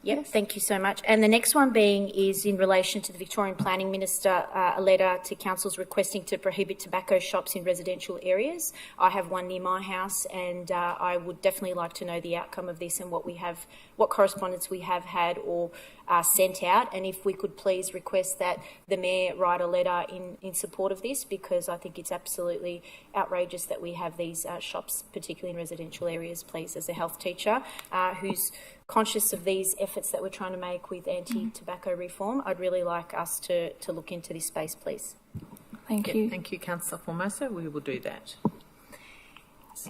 Yep, thank you so much. And the next one being is in relation to the Victorian Planning Minister, a letter to councils requesting to prohibit tobacco shops in residential areas. I have one near my house, and I would definitely like to know the outcome of this and what correspondence we have had or sent out, and if we could please request that the Mayor write a letter in support of this, because I think it's absolutely outrageous that we have these shops, particularly in residential areas, please, as a health teacher who's conscious of these efforts that we're trying to make with anti-tobacco reform. I'd really like us to look into this space, please. Thank you. Thank you, Councillor Formosa. We will do that.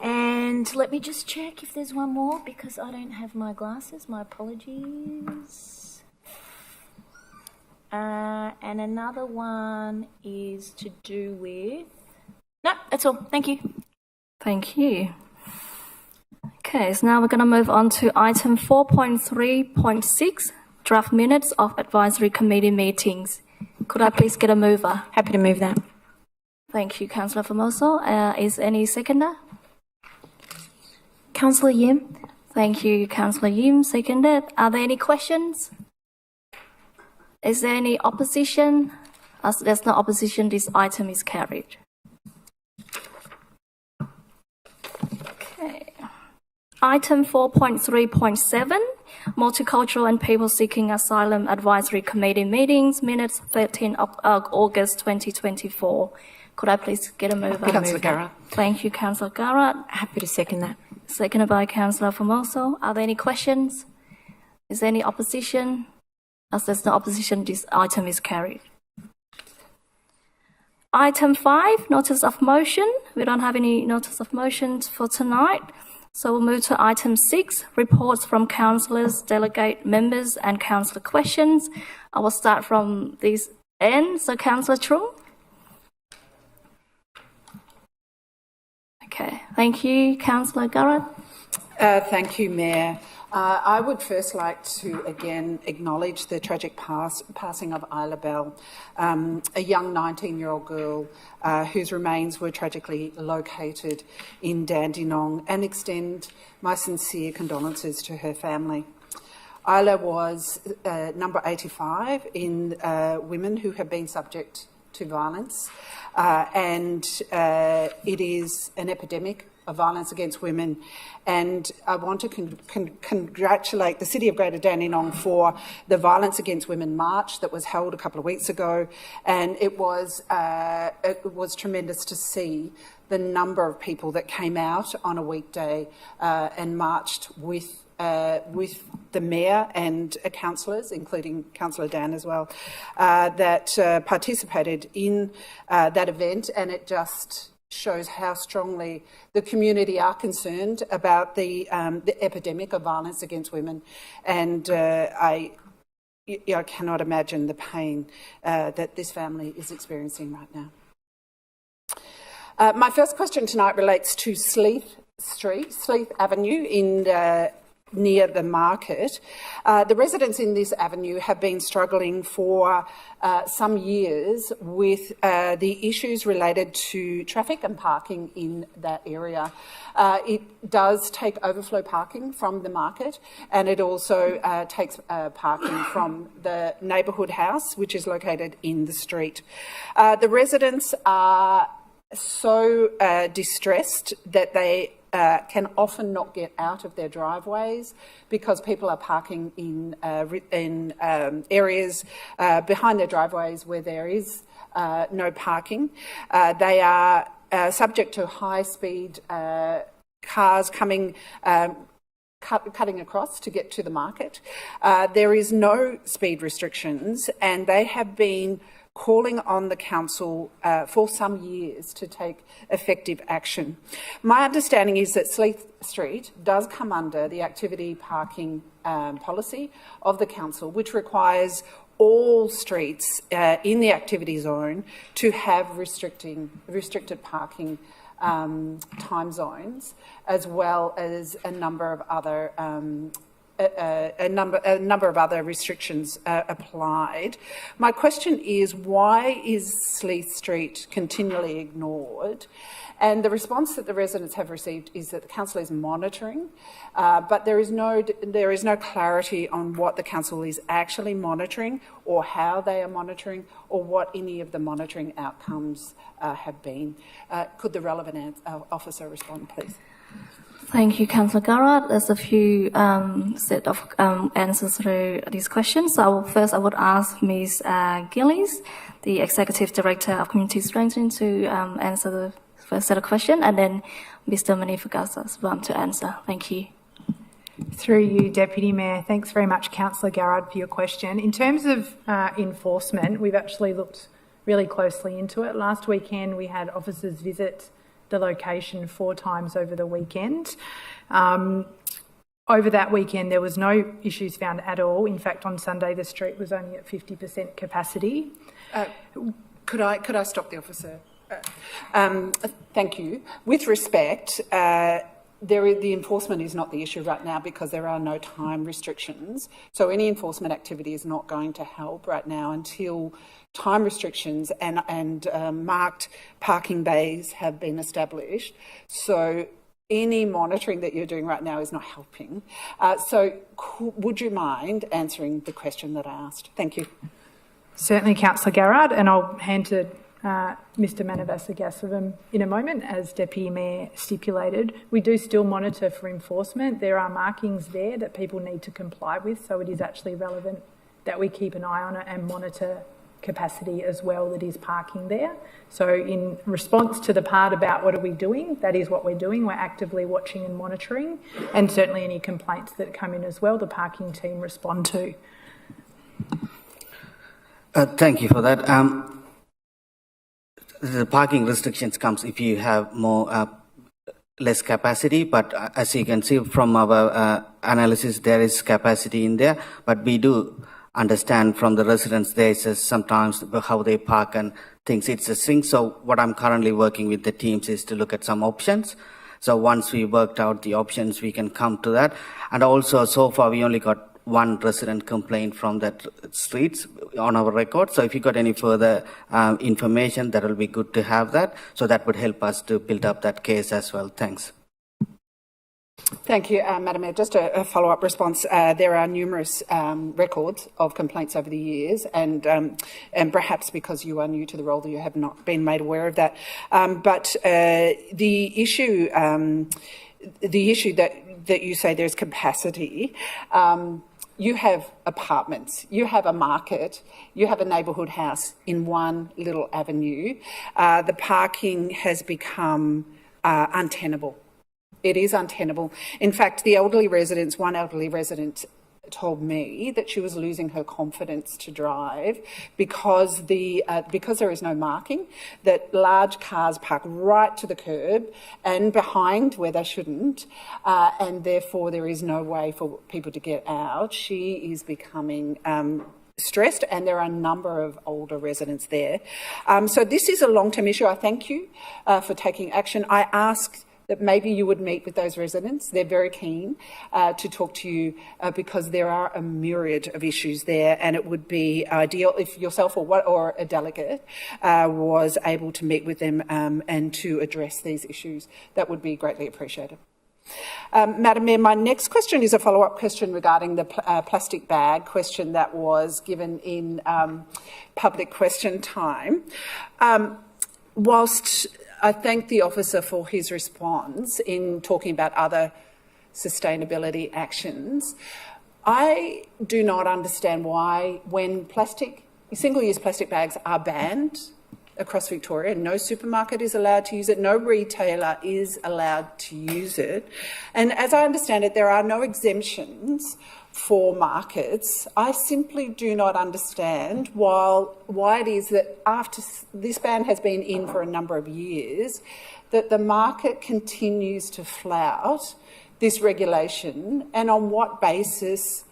And let me just check if there's one more, because I don't have my glasses. My apologies. And another one is to do with... No, that's all. Thank you. Thank you. Okay, so now we're going to move on to item 4.3.6, draft minutes of advisory committee meetings. Could I please get a mover? Happy to move that. Thank you, Councillor Formosa. Is any seconder? Councillor Yim. Thank you, Councillor Yim. Seconded. Are there any questions? Is there any opposition? As there's no opposition, this item is carried. Okay. Item 4.3.7, Multicultural and People Seeking Asylum Advisory Committee meetings, minutes 13 of August 2024. Could I please get a mover? Councillor Garrett. Thank you, Councillor Garrett. Happy to second that. Seconded by Councillor Formosa. Are there any questions? Is there any opposition? As there's no opposition, this item is carried. Item 5, notice of motion. We don't have any notice of motions for tonight. So we'll move to item 6, reports from councillors, delegate members and councillor questions. I will start from this end. So Councillor Trung. Okay, thank you. Councillor Garrett. Thank you, Mayor. I would first like to again acknowledge the tragic passing of Isla Bell, a young 19-year-old girl whose remains were tragically located in Dandenong, and extend my sincere condolences to her family. Isla was number 85 in women who have been subject to violence, and it is an epidemic of violence against women. And I want to congratulate the City of Greater Dandenong for the Violence Against Women March that was held a couple of weeks ago. And it was tremendous to see the number of people that came out on a weekday and marched with the Mayor and councillors, including Councillor Dan as well, that participated in that event. And it just shows how strongly the community are concerned about the epidemic of violence against women. And I cannot imagine the pain that this family is experiencing right now. My first question tonight relates to Sleeth Avenue in near the market. The residents in this avenue have been struggling for some years with the issues related to traffic and parking in that area. It does take overflow parking from the market, and it also takes parking from the neighbourhood house, which is located in the street. The residents are so distressed that they can often not get out of their driveways because people are parking in areas behind their driveways where there is no parking. They are subject to high-speed cars coming cutting across to get to the market. There is no speed restrictions, and they have been calling on the council for some years to take effective action. My understanding is that Sleeth Street does come under the activity parking policy of the council, which requires all streets in the activity zone to have restricted parking time zones, as well as a number of other a number of other restrictions applied. My question is, why is Sleeth Street continually ignored? And the response that the residents have received is that the council is monitoring, but there is no clarity on what the council is actually monitoring, or how they are monitoring, or what any of the monitoring outcomes have been. Could the relevant officer respond, please? Thank you, Councillor Garrett. There's a few set of answers to these questions. So I would ask Ms. Gillies, the Executive Director of Community Strengthening, to answer the first set of questions, and then Mr. Manifagas as well to answer. Thank you. Through you, Deputy Mayor. Thanks very much, Councillor Garrard, for your question. In terms of enforcement, we've actually looked really closely into it. Last weekend, we had officers visit the location 4 times over the weekend. Over that weekend, there was no issues found at all. In fact, on Sunday, the street was only at 50% capacity. Could I stop the officer? Thank you. With respect, the enforcement is not the issue right now because there are no time restrictions. So any enforcement activity is not going to help right now until time restrictions and marked parking bays have been established. So any monitoring that you're doing right now is not helping. Would you mind answering the question that I asked? Thank you. Certainly, Councillor Garrard, and I'll hand to Mr. Manavasagasavam in a moment, as Deputy Mayor stipulated. We do still monitor for enforcement. There are markings there that people need to comply with, so it is actually relevant that we keep an eye on it and monitor capacity as well that is parking there. So in response to the part about what are we doing, that is what we're doing. We're actively watching and monitoring, and certainly any complaints that come in as well, the parking team respond to. Thank you for that. the parking restrictions comes if you have more less capacity, but as you can see from our analysis, there is capacity in there, but we do understand from the residents there is sometimes how they park and things, it's a thing. So what I'm currently working with the teams is to look at some options. So once we worked out the options, we can come to that. And also, so far, we only got one resident complaint from that streets on our record. So if you got any further information, that will be good to have that. So that would help us to build up that case as well. Thanks. Thank you, Madam Mayor. Just a follow-up response. There are numerous records of complaints over the years, and perhaps because you are new to the role, you have not been made aware of that. But the issue that you say there's capacity. You have apartments, you have a market, you have a neighbourhood house in one little avenue. The parking has become untenable. It is untenable. In fact, one elderly resident told me that she was losing her confidence to drive because there is no marking, that large cars park right to the curb and behind where they shouldn't, and therefore there is no way for people to get out. She is becoming stressed, and there are a number of older residents there. So this is a long-term issue. I thank you for taking action. I asked that maybe you would meet with those residents. They're very keen to talk to you because there are a myriad of issues there, and it would be ideal if yourself or a delegate was able to meet with them and to address these issues. That would be greatly appreciated. Madam Mayor, my next question is a follow-up question regarding the plastic bag question that was given in public question time. Whilst I thank the officer for his response in talking about other sustainability actions, I do not understand why when single-use plastic bags are banned across Victoria, no supermarket is allowed to use it, no retailer is allowed to use it. And as I understand it, there are no exemptions for markets. I simply do not understand why it is that after this ban has been in for a number of years, that the market continues to flout this regulation, and on what basis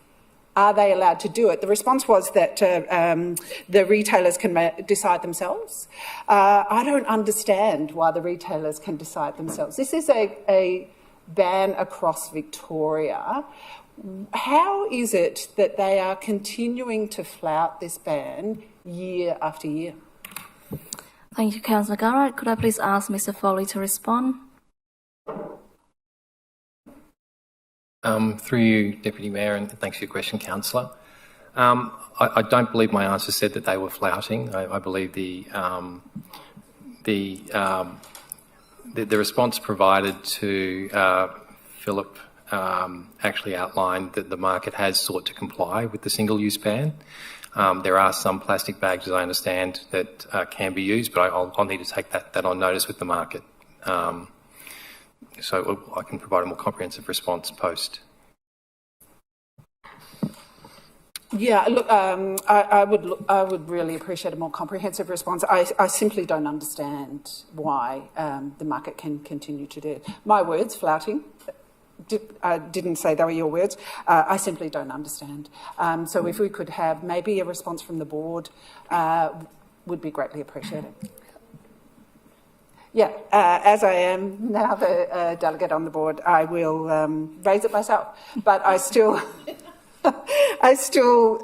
are they allowed to do it? The response was that the retailers can decide themselves. I don't understand why the retailers can decide themselves. This is a ban across Victoria. How is it that they are continuing to flout this ban year after year? Thank you, Councillor Garrett. Could I please ask Mr. Foley to respond? Through you, Deputy Mayor, and thanks for your question, Councillor. I don't believe my answer said that they were flouting. I believe the response provided to Philip actually outlined that the market has sought to comply with the single-use ban. There are some plastic bags, as I understand, that can be used, but I'll need to take that on notice with the market. So I can provide a more comprehensive response post. Yeah, look, I would really appreciate a more comprehensive response. I simply don't understand why the market can continue to do it. My words, flouting. I didn't say they were your words. I simply don't understand. So if we could have maybe a response from the board, would be greatly appreciated. Yeah, as I am now the delegate on the board, I will raise it myself. But I still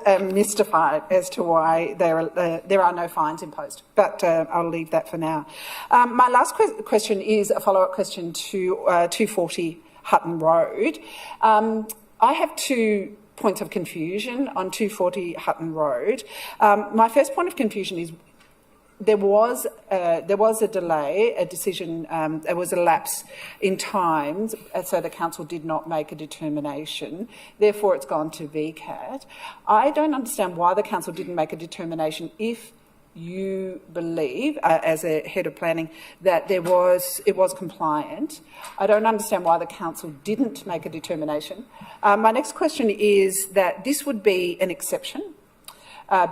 am mystified as to why there are no fines imposed. But I'll leave that for now. My last question is a follow-up question to 240 Hutton Road. I have 2 points of confusion on 240 Hutton Road. My first point of confusion is there was a delay, a decision, there was a lapse in time, so the council did not make a determination. Therefore, it's gone to VCAT. I don't understand why the council didn't make a determination if you believe, as a head of planning, that it was compliant. I don't understand why the council didn't make a determination. My next question is that this would be an exception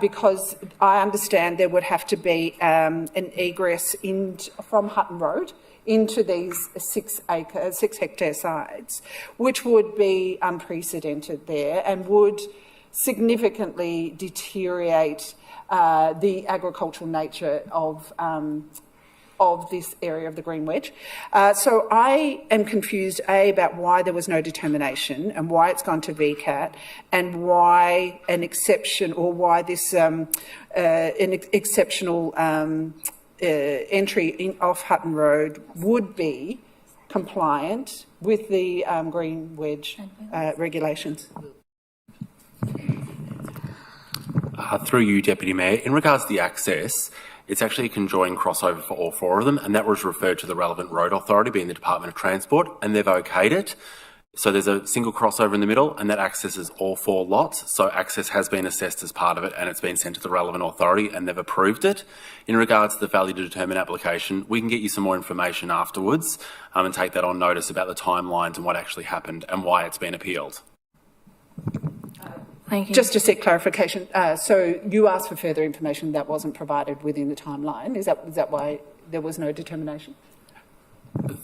because I understand there would have to be an egress from Hutton Road into these 6 hectare sites, which would be unprecedented there and would significantly deteriorate the agricultural nature of this area of the Green Wedge. So I am confused, about why there was no determination and why it's gone to VCAT and why an exception or why this exceptional entry off Hutton Road would be compliant with the Green Wedge regulations. Through you, Deputy Mayor, in regards to the access, it's actually a conjoined crossover for all 4 of them, and that was referred to the relevant road authority, being the Department of Transport, and they've okayed it. So there's a single crossover in the middle, and that accesses all 4 lots. So access has been assessed as part of it, and it's been sent to the relevant authority, and they've approved it. In regards to the failure to determine application, we can get you some more information afterwards and take that on notice about the timelines and what actually happened and why it's been appealed. Thank you. Just to seek clarification, so you asked for further information that wasn't provided within the timeline. Is that why there was no determination?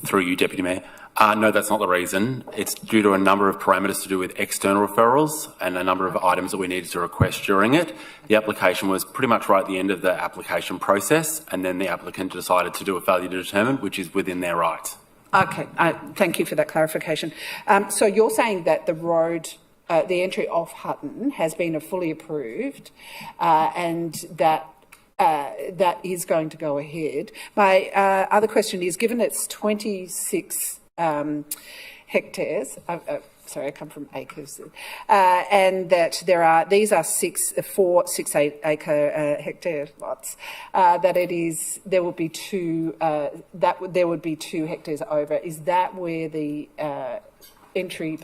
Through you, Deputy Mayor. No, that's not the reason. It's due to a number of parameters to do with external referrals and a number of items that we needed to request during it. The application was pretty much right at the end of the application process, and then the applicant decided to do a failure to determine, which is within their right. Okay, thank you for that clarification. So you're saying that the road, the entry off Hutton has been fully approved and that that is going to go ahead. My other question is, given it's 26 hectares, sorry, I come from acres, and that these are 4 6-8 acre hectare lots, that there would be 2 hectares over. Is that where the entry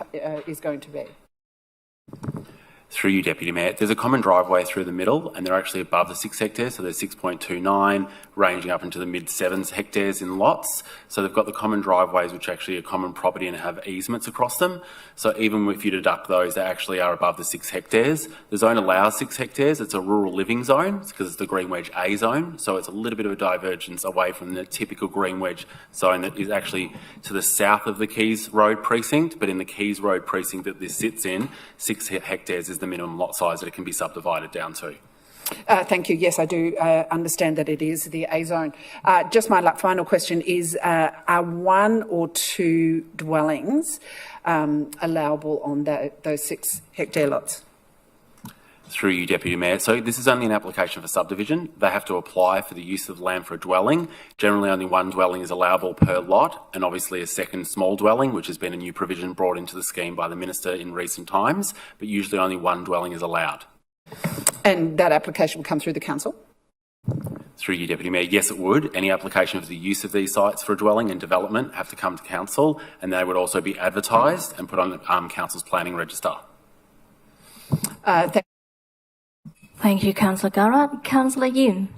is going to be? Through you, Deputy Mayor, there's a common driveway through the middle, and they're actually above the 6 hectares, so they're 6.29, ranging up into the mid-7 hectares in lots. So they've got the common driveways, which actually are common property and have easements across them. So even if you deduct those, they actually are above the 6 hectares. The zone allows 6 hectares. It's a rural living zone because it's the Green Wedge A zone, so it's a little bit of a divergence away from the typical Green Wedge zone that is actually to the south of the Keys Road precinct, but in the Keys Road precinct that this sits in, 6 hectares is the minimum lot size that it can be subdivided down to. Thank you. Yes, I do understand that it is the A zone. Just my final question is, are 1 or 2 dwellings allowable on those 6 hectare lots? Through you, Deputy Mayor. So this is only an application for subdivision. They have to apply for the use of land for a dwelling. Generally, only 1 dwelling is allowable per lot, and obviously a second small dwelling, which has been a new provision brought into the scheme by the Minister in recent times, but usually only 1 dwelling is allowed. And that application will come through the council? Through you, Deputy Mayor, yes, it would. Any application for the use of these sites for a dwelling and development have to come to council, and they would also be advertised and put on council's planning register. Thank you, Councillor Garrett. Councillor Yim.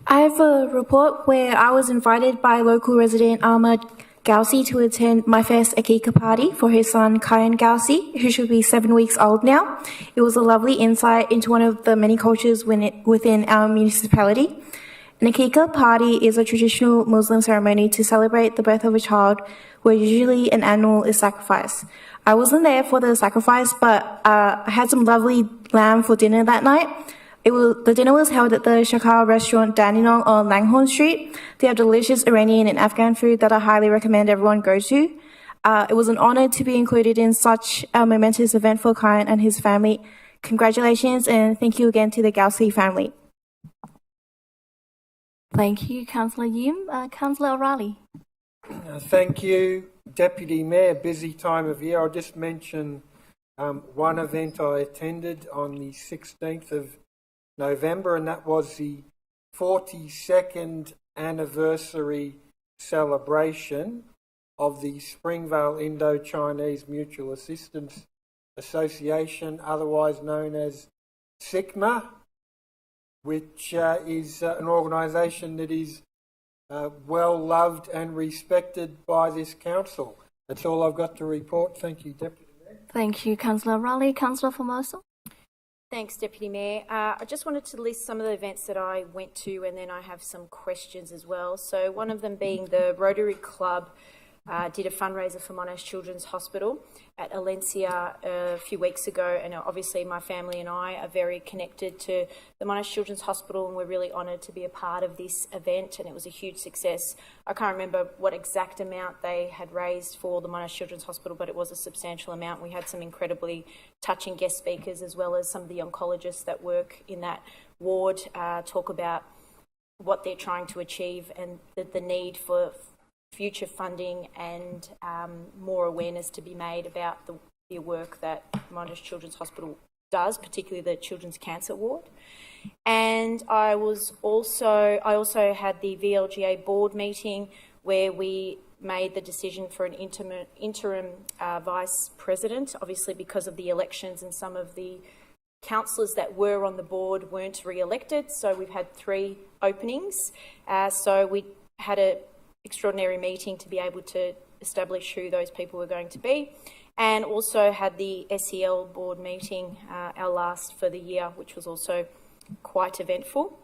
I have a report where I was invited by local resident Ahmad Gausi to attend my first Akika party for his son Kyan Gausi, who should be 7 weeks old now. It was a lovely insight into one of the many cultures within our municipality. An Akika party is a traditional Muslim ceremony to celebrate the birth of a child, where usually an animal is sacrificed. I wasn't there for the sacrifice, but I had some lovely lamb for dinner that night. The dinner was held at the Shakar restaurant Dandenong on Langhorne Street. They have delicious Iranian and Afghan food that I highly recommend everyone go to. It was an honour to be included in such a momentous event for Kyan and his family. Congratulations, and thank you again to the Gausi family. Thank you, Councillor Yim. Councillor O'Reilly. Thank you, Deputy Mayor. Busy time of year. I'll just mention one event I attended on the 16th of November, and that was the 42nd anniversary celebration of the Springvale Indo-Chinese Mutual Assistance Association, otherwise known as SICMA, which is an organisation that is well loved and respected by this council. That's all I've got to report. Thank you, Deputy Mayor. Thank you, Councillor O'Reilly. Councillor Formosa. Thanks, Deputy Mayor. I just wanted to list some of the events that I went to, and then I have some questions as well. So one of them being the Rotary Club did a fundraiser for Monash Children's Hospital at Alencia a few weeks ago, and obviously my family and I are very connected to the Monash Children's Hospital, and we're really honoured to be a part of this event, and it was a huge success. I can't remember what exact amount they had raised for the Monash Children's Hospital, but it was a substantial amount. We had some incredibly touching guest speakers, as well as some of the oncologists that work in that ward talk about what they're trying to achieve and the need for future funding and more awareness to be made about the work that Monash Children's Hospital does, particularly the Children's Cancer Ward. And I also had the VLGA board meeting where we made the decision for an interim vice president, obviously because of the elections, and some of the councillors that were on the board weren't re-elected, so we've had 3 openings. So we had a extraordinary meeting to be able to establish who those people were going to be, and also had the SEL board meeting, our last for the year, which was also quite eventful.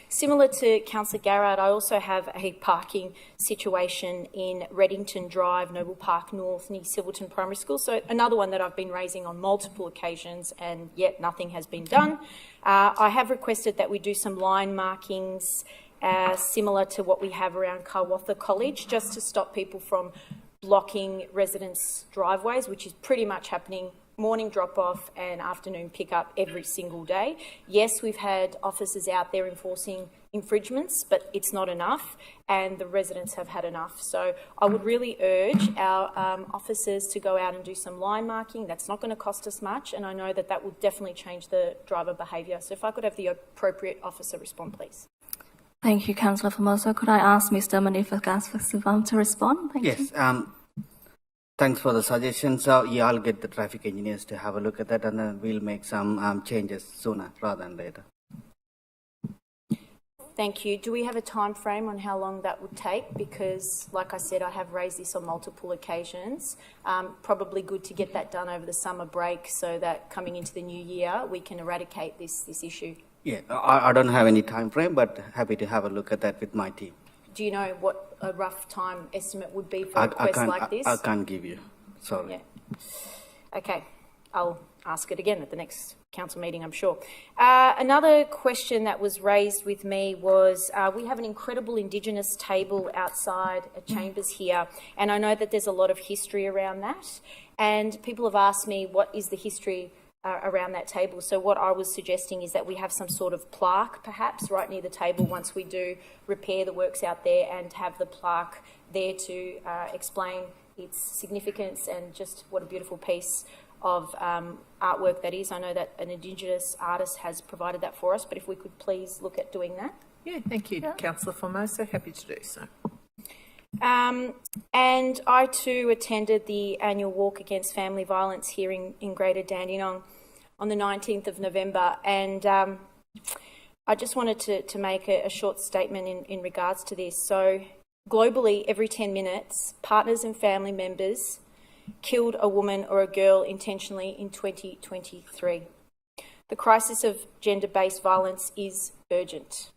Similar to Councillor Garrard, I also have a parking situation in Reddington Drive, Noble Park North, near Silverton Primary School. So another one that I've been raising on multiple occasions, and yet nothing has been done. I have requested that we do some line markings similar to what we have around Karwatha College, just to stop people from blocking residents' driveways, which is pretty much happening morning drop-off and afternoon pick-up every single day. Yes, we've had officers out there enforcing infringements, but it's not enough, and the residents have had enough. So I would really urge our officers to go out and do some line marking. That's not going to cost us much, and I know that that will definitely change the driver behaviour. So if I could have the appropriate officer respond, please. Thank you, Councillor Formosa. Could I ask Mr. Manifagas to respond? Thank Yes. you. Thanks for the suggestion. So, yeah, I'll get the traffic engineers to have a look at that, and then we'll make some changes sooner rather than later. Thank you. Do we have a time frame on how long that would take? Because, like I said, I have raised this on multiple occasions. Probably good to get that done over the summer break so that coming into the new year we can eradicate this issue. Yeah, I don't have any time frame, but happy to have a look at that with my team. Do you know what a rough time estimate would be for a request like this? I can't give you. Sorry. Yeah. Okay. I'll ask it again at the next council meeting, I'm sure. Another question that was raised with me was we have an incredible Indigenous table outside Chambers here, and I know that there's a lot of history around that, and people have asked me what is the history around that table. So what I was suggesting is that we have some sort of plaque perhaps right near the table once we do repair the works out there, and have the plaque there to explain its significance and just what a beautiful piece of artwork that is. I know that an Indigenous artist has provided that for us, but if we could please look at doing that. Yeah, thank you, Councillor Formosa. Happy to do so. And I too attended the annual Walk Against Family Violence here in Greater Dandenong on the 19th of November, and I just wanted to make a short statement in regards to this. So globally, every 10 minutes, partners and family members killed a woman or a girl intentionally in 2023. The crisis of gender-based violence is urgent.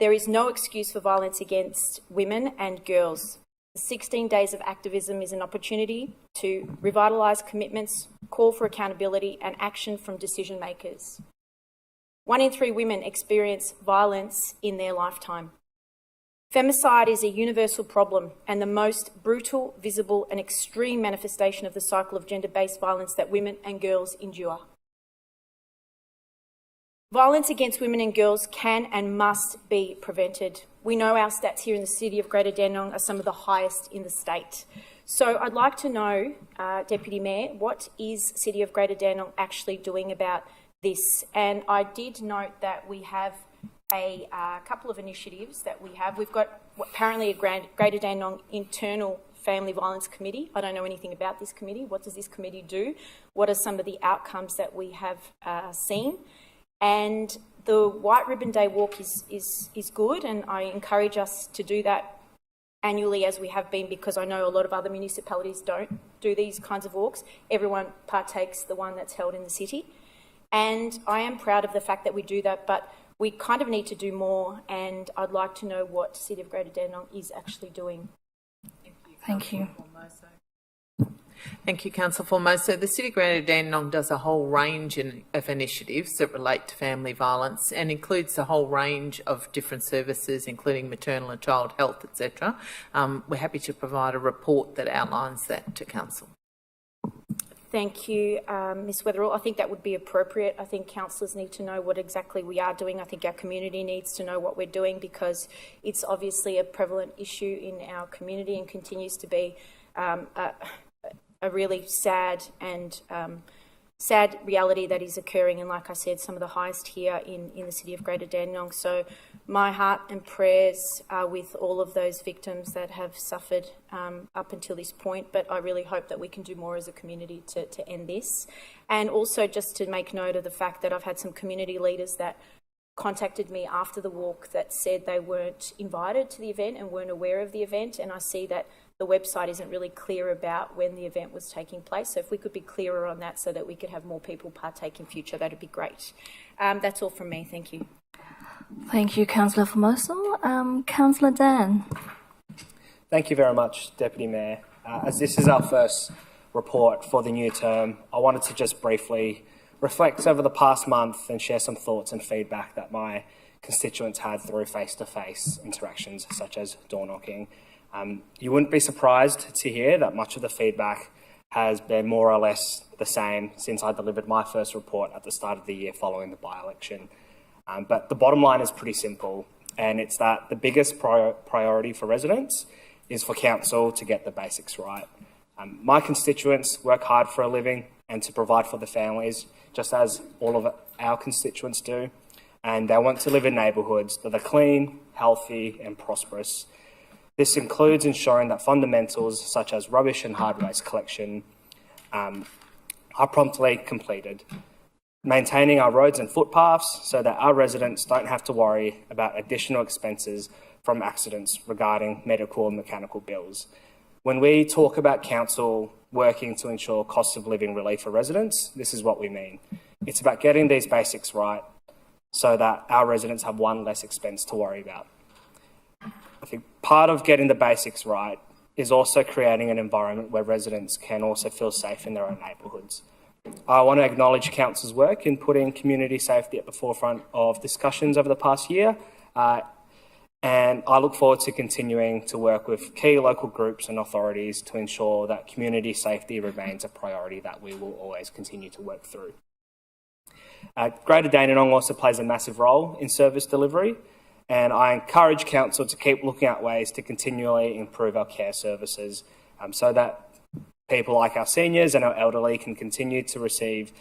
There is no excuse for violence against women and girls. 16 days of activism is an opportunity to revitalise commitments, call for accountability and action from decision makers. 1 in 3 women experience violence in their lifetime. Femicide is a universal problem and the most brutal, visible and extreme manifestation of the cycle of gender-based violence that women and girls endure. Violence against women and girls can and must be prevented. We know our stats here in the city of Greater Dandenong are some of the highest in the state. So I'd like to know, Deputy Mayor, what is City of Greater Dandenong actually doing about this? And I did note that we have a couple of initiatives that we have. We've got apparently a Greater Dandenong internal Family Violence Committee. I don't know anything about this committee. What does this committee do? What are some of the outcomes that we have seen? And the White Ribbon Day walk is good, and I encourage us to do that annually as we have been, because I know a lot of other municipalities don't do these kinds of walks. Everyone partakes the one that's held in the city. And I am proud of the fact that we do that, but we kind of need to do more, and I'd like to know what City of Greater Dandenong is actually doing. Thank you. Thank you, Councillor Formoso. The City of Greater Dandenong does a whole range of initiatives that relate to family violence and includes a whole range of different services, including maternal and child health, etc. We're happy to provide a report that outlines that to Council. Thank you, Ms Weatherall. I think that would be appropriate. I think councillors need to know what exactly we are doing. I think our community needs to know what we're doing, because it's obviously a prevalent issue in our community and continues to be a really sad and sad reality that is occurring, and like I said, some of the highest here in the City of Greater Dandenong. So my heart and prayers are with all of those victims that have suffered up until this point, but I really hope that we can do more as a community to end this. And also just to make note of the fact that I've had some community leaders that contacted me after the walk that said they weren't invited to the event and weren't aware of the event, and I see that the website isn't really clear about when the event was taking place. So if we could be clearer on that so that we could have more people partake in future, that'd be great. That's all from me. Thank you. Thank you, Councillor Formoso. Councillor Dan. Thank you very much, Deputy Mayor. As this is our first report for the new term, I wanted to just briefly reflect over the past month and share some thoughts and feedback that my constituents had through face-to-face interactions such as door knocking. You wouldn't be surprised to hear that much of the feedback has been more or less the same since I delivered my first report at the start of the year following the by-election. But the bottom line is pretty simple, and it's that the biggest priority for residents is for council to get the basics right. My constituents work hard for a living and to provide for the families, just as all of our constituents do, and they want to live in neighbourhoods that are clean, healthy and prosperous. This includes ensuring that fundamentals such as rubbish and hard waste collection are promptly completed, maintaining our roads and footpaths so that our residents don't have to worry about additional expenses from accidents regarding medical and mechanical bills. When we talk about council working to ensure cost of living relief for residents, this is what we mean. It's about getting these basics right so that our residents have one less expense to worry about. I think part of getting the basics right is also creating an environment where residents can also feel safe in their own neighbourhoods. I want to acknowledge Council's work in putting community safety at the forefront of discussions over the past year, and I look forward to continuing to work with key local groups and authorities to ensure that community safety remains a priority that we will always continue to work through. Greater Dandenong also plays a massive role in service delivery, and I encourage Council to keep looking at ways to continually improve our care services so that people like our seniors and our elderly can continue to receive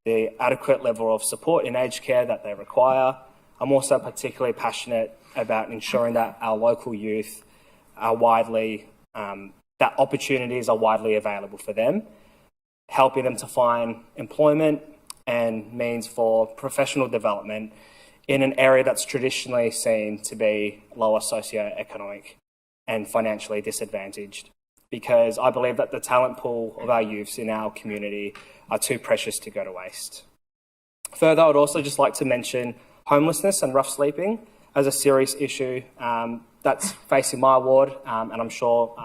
the adequate level of support in aged care that they require. I'm also particularly passionate about ensuring that our local youth are that opportunities are widely available for them, helping them to find employment and means for professional development in an area that's traditionally seen to be lower socioeconomic and financially disadvantaged, because I believe that the talent pool of our youths in our community are too precious to go to waste. Further, I would also just like to mention homelessness and rough sleeping as a serious issue that's facing my ward, and I'm sure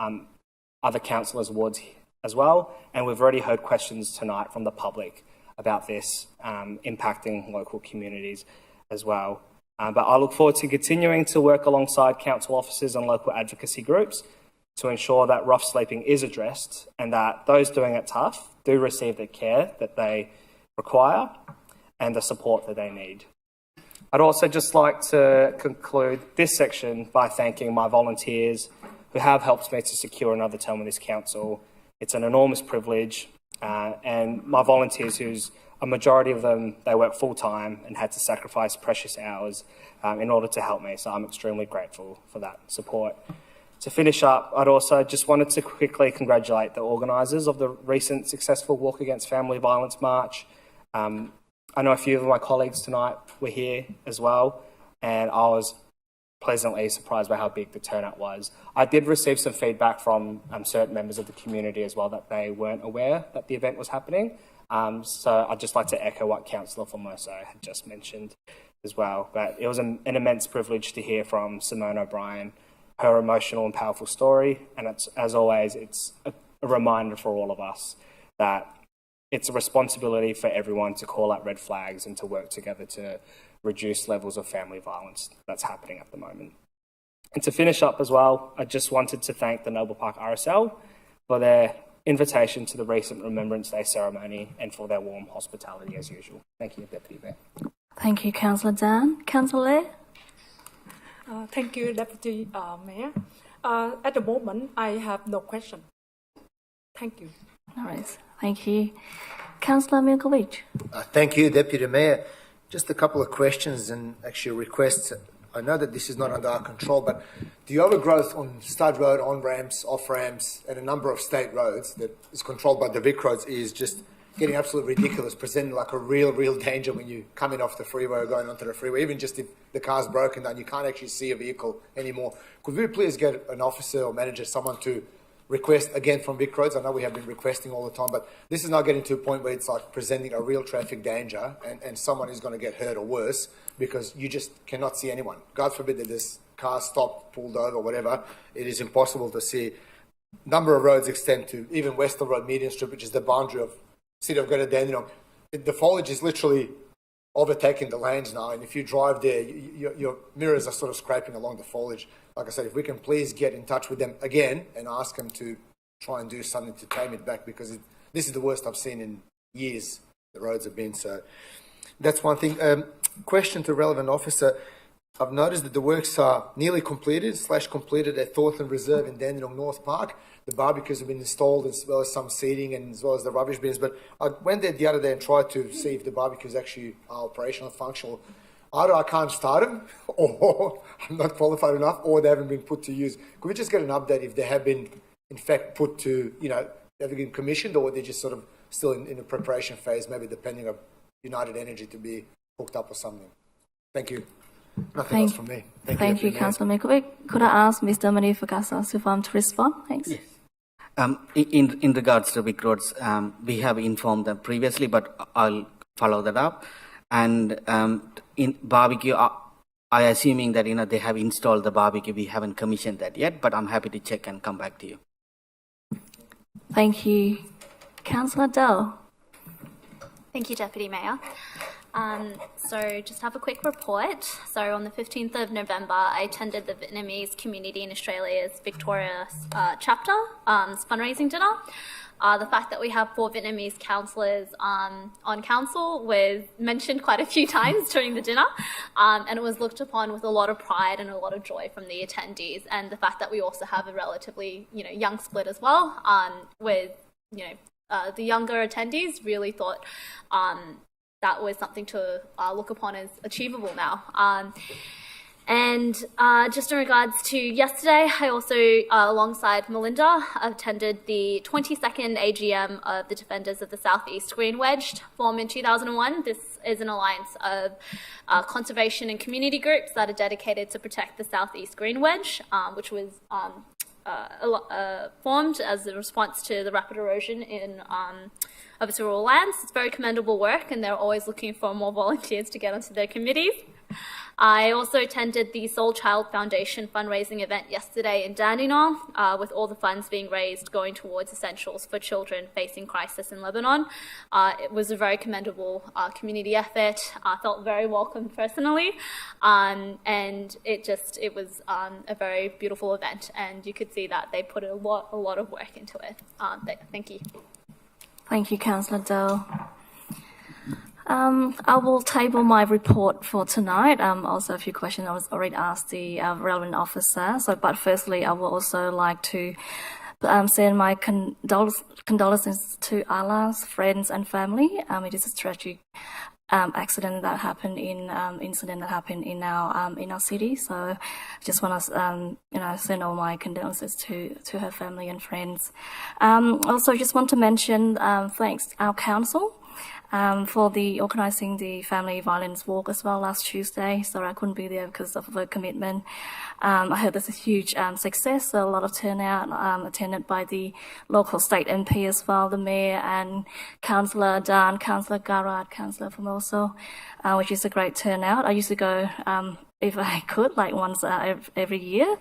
other councillors' wards as well. And we've already heard questions tonight from the public about this impacting local communities as well. But I look forward to continuing to work alongside council officers and local advocacy groups to ensure that rough sleeping is addressed and that those doing it tough do receive the care that they require and the support that they need. I'd also just like to conclude this section by thanking my volunteers who have helped me to secure another term in this council. It's an enormous privilege, and my volunteers, who's a majority of them, they work full-time and had to sacrifice precious hours in order to help me, so I'm extremely grateful for that support. To finish up, I'd also just wanted to quickly congratulate the organisers of the recent successful Walk Against Family Violence March. I know a few of my colleagues tonight were here as well, and I was pleasantly surprised by how big the turnout was. I did receive some feedback from certain members of the community as well that they weren't aware that the event was happening. So I'd just like to echo what Councillor Formoso had just mentioned as well. But it was an immense privilege to hear from Simone O'Brien, her emotional and powerful story. And it's, as always, it's a reminder for all of us that it's a responsibility for everyone to call out red flags and to work together to reduce levels of family violence that's happening at the moment. And to finish up as well, I just wanted to thank the Noble Park RSL for their invitation to the recent Remembrance Day ceremony and for their warm hospitality as usual. Thank you, Deputy Mayor. Thank you, Councillor Dan. Councillor Lê? Thank you, Deputy Mayor. At the moment, I have no question. Thank you. All right. Thank you. Councillor Milkovich. Thank you, Deputy Mayor. Just a couple of questions and actually requests. I know that this is not under our control, but the overgrowth on Stud Road, on-ramps, off-ramps, and a number of state roads that is controlled by the Vic roads is just getting absolutely ridiculous, presenting like a real danger when you come in off the freeway or going onto the freeway. Even just if the car's broken down, you can't actually see a vehicle anymore. Could we please get an officer or manager, someone to request again from Vic Roads? I know we have been requesting all the time, but this is now getting to a point where it's like presenting a real traffic danger and someone is going to get hurt or worse because you just cannot see anyone. God forbid that this car stopped, pulled over, whatever. It is impossible to see. Number of roads extend to even Western Road Median Strip, which is the boundary of City of Greater Dandenong. The foliage is literally overtaking the lanes now, and if you drive there, your mirrors are sort of scraping along the foliage. Like I said, if we can please get in touch with them again and ask them to try and do something to tame it back, because this is the worst I've seen in years the roads have been. So that's one thing. Question to relevant officer. I've noticed that the works are nearly completed at Thornton Reserve in Dandenong North Park. The barbecues have been installed as well as some seating and as well as the rubbish bins. But I went there the other day and tried to see if the barbecues actually are operational, functional. Either I can't start them, or I'm not qualified enough, or they haven't been put to use. Could we just get an update if they have been, in fact, put to, they've been commissioned, or they're just sort of still in the preparation phase, maybe depending on United Energy to be hooked up or something? Thank you. Nothing else from me. Thank you, Councillor Milkovic. Could I ask Mr. Manifakasa to respond? Thanks. Yes. In regards to Vic Roads, we have informed them previously, but I'll follow that up. And in barbecue, I assuming that they have installed the barbecue. We haven't commissioned that yet, but I'm happy to check and come back to you. Thank you, Councillor Dell. Thank you, Deputy Mayor. So just have a quick report. So on the 15th of November, I attended the Vietnamese community in Australia's Victoria chapter fundraising dinner. The fact that we have 4 Vietnamese councillors on council was mentioned quite a few times during the dinner, and it was looked upon with a lot of pride and a lot of joy from the attendees. And the fact that we also have a relatively young split as well, with the younger attendees really thought that was something to look upon as achievable now. And just in regards to yesterday, I also, alongside Melinda, attended the 22nd AGM of the Defenders of the South East Green Wedge, formed in 2001. This is an alliance of conservation and community groups that are dedicated to protect the South East Green Wedge, which was formed as a response to the rapid erosion of its rural lands. It's very commendable work, and they're always looking for more volunteers to get onto their committees. I also attended the Soul Child Foundation fundraising event yesterday in Dandenong, with all the funds being raised going towards essentials for children facing crisis in Lebanon. It was a very commendable community effort. I felt very welcome personally, and it was a very beautiful event, and you could see that they put a lot of work into it. Thank you. Thank you, Councillor Dell. I will table my report for tonight. Also, a few questions I was already asked the relevant officer. But firstly, I would also like to send my condolences to Ala's friends and family. It is a tragic incident that happened in our city. So, I just want to send all my condolences to her family and friends. Also, just want to mention thanks our council. for the organising the family violence walk as well last Tuesday. Sorry, I couldn't be there because of work commitment. I heard there's a huge success, so a lot of turnout attended by the local state MP as well, the mayor and Councillor Dan, Councillor Garrard, Councillor Formoso, which is a great turnout. I used to go if I could, like once every year.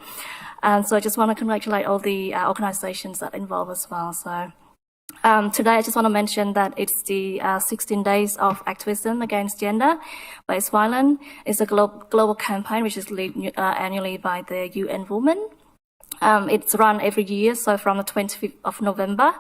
So I just want to congratulate all the organisations that involve as well. So today I just want to mention that it's the 16 days of activism against gender-based violence. It's a global campaign which is led annually by the UN Women. It's run every year, so from the 25th of November,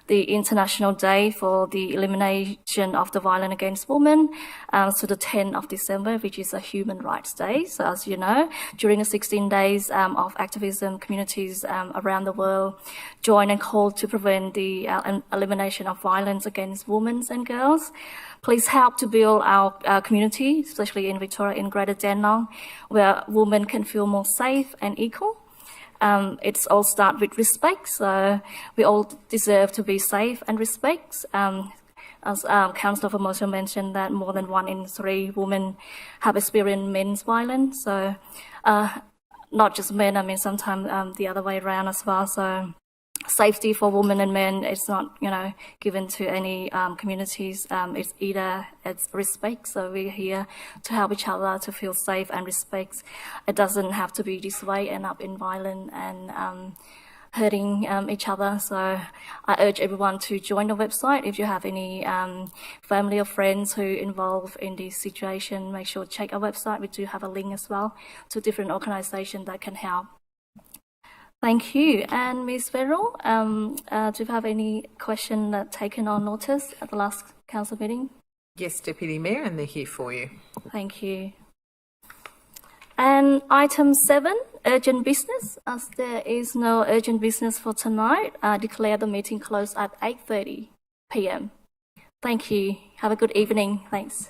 the International Day for the Elimination of the Violence Against Women, to the 10th of December, which is a Human Rights Day. So as you know, during the 16 days of activism, communities around the world join and call to prevent the elimination of violence against women and girls. Please help to build our community, especially in Victoria, in Greater Dandenong, where women can feel more safe and equal. It's all start with respect, so we all deserve to be safe and respect. As Councillor Formoso mentioned, that more than 1 in 3 women have experienced men's violence. So not just men, I mean sometimes the other way around as well. So safety for women and men is not, given to any communities. It's respect. So we're here to help each other to feel safe and respect. It doesn't have to be this way, end up in violence and hurting each other. So I urge everyone to join the website. If you have any family or friends who involved in this situation, make sure to check our website. We do have a link as well to different organisations that can help. Thank you. And Ms. Verrill, do you have any question taken on notice at the last council meeting? Yes, Deputy Mayor, and they're here for you. Thank you. And item 7, urgent business. As there is no urgent business for tonight, I declare the meeting closed at 8:30 p.m. Thank you. Have a good evening. Thanks.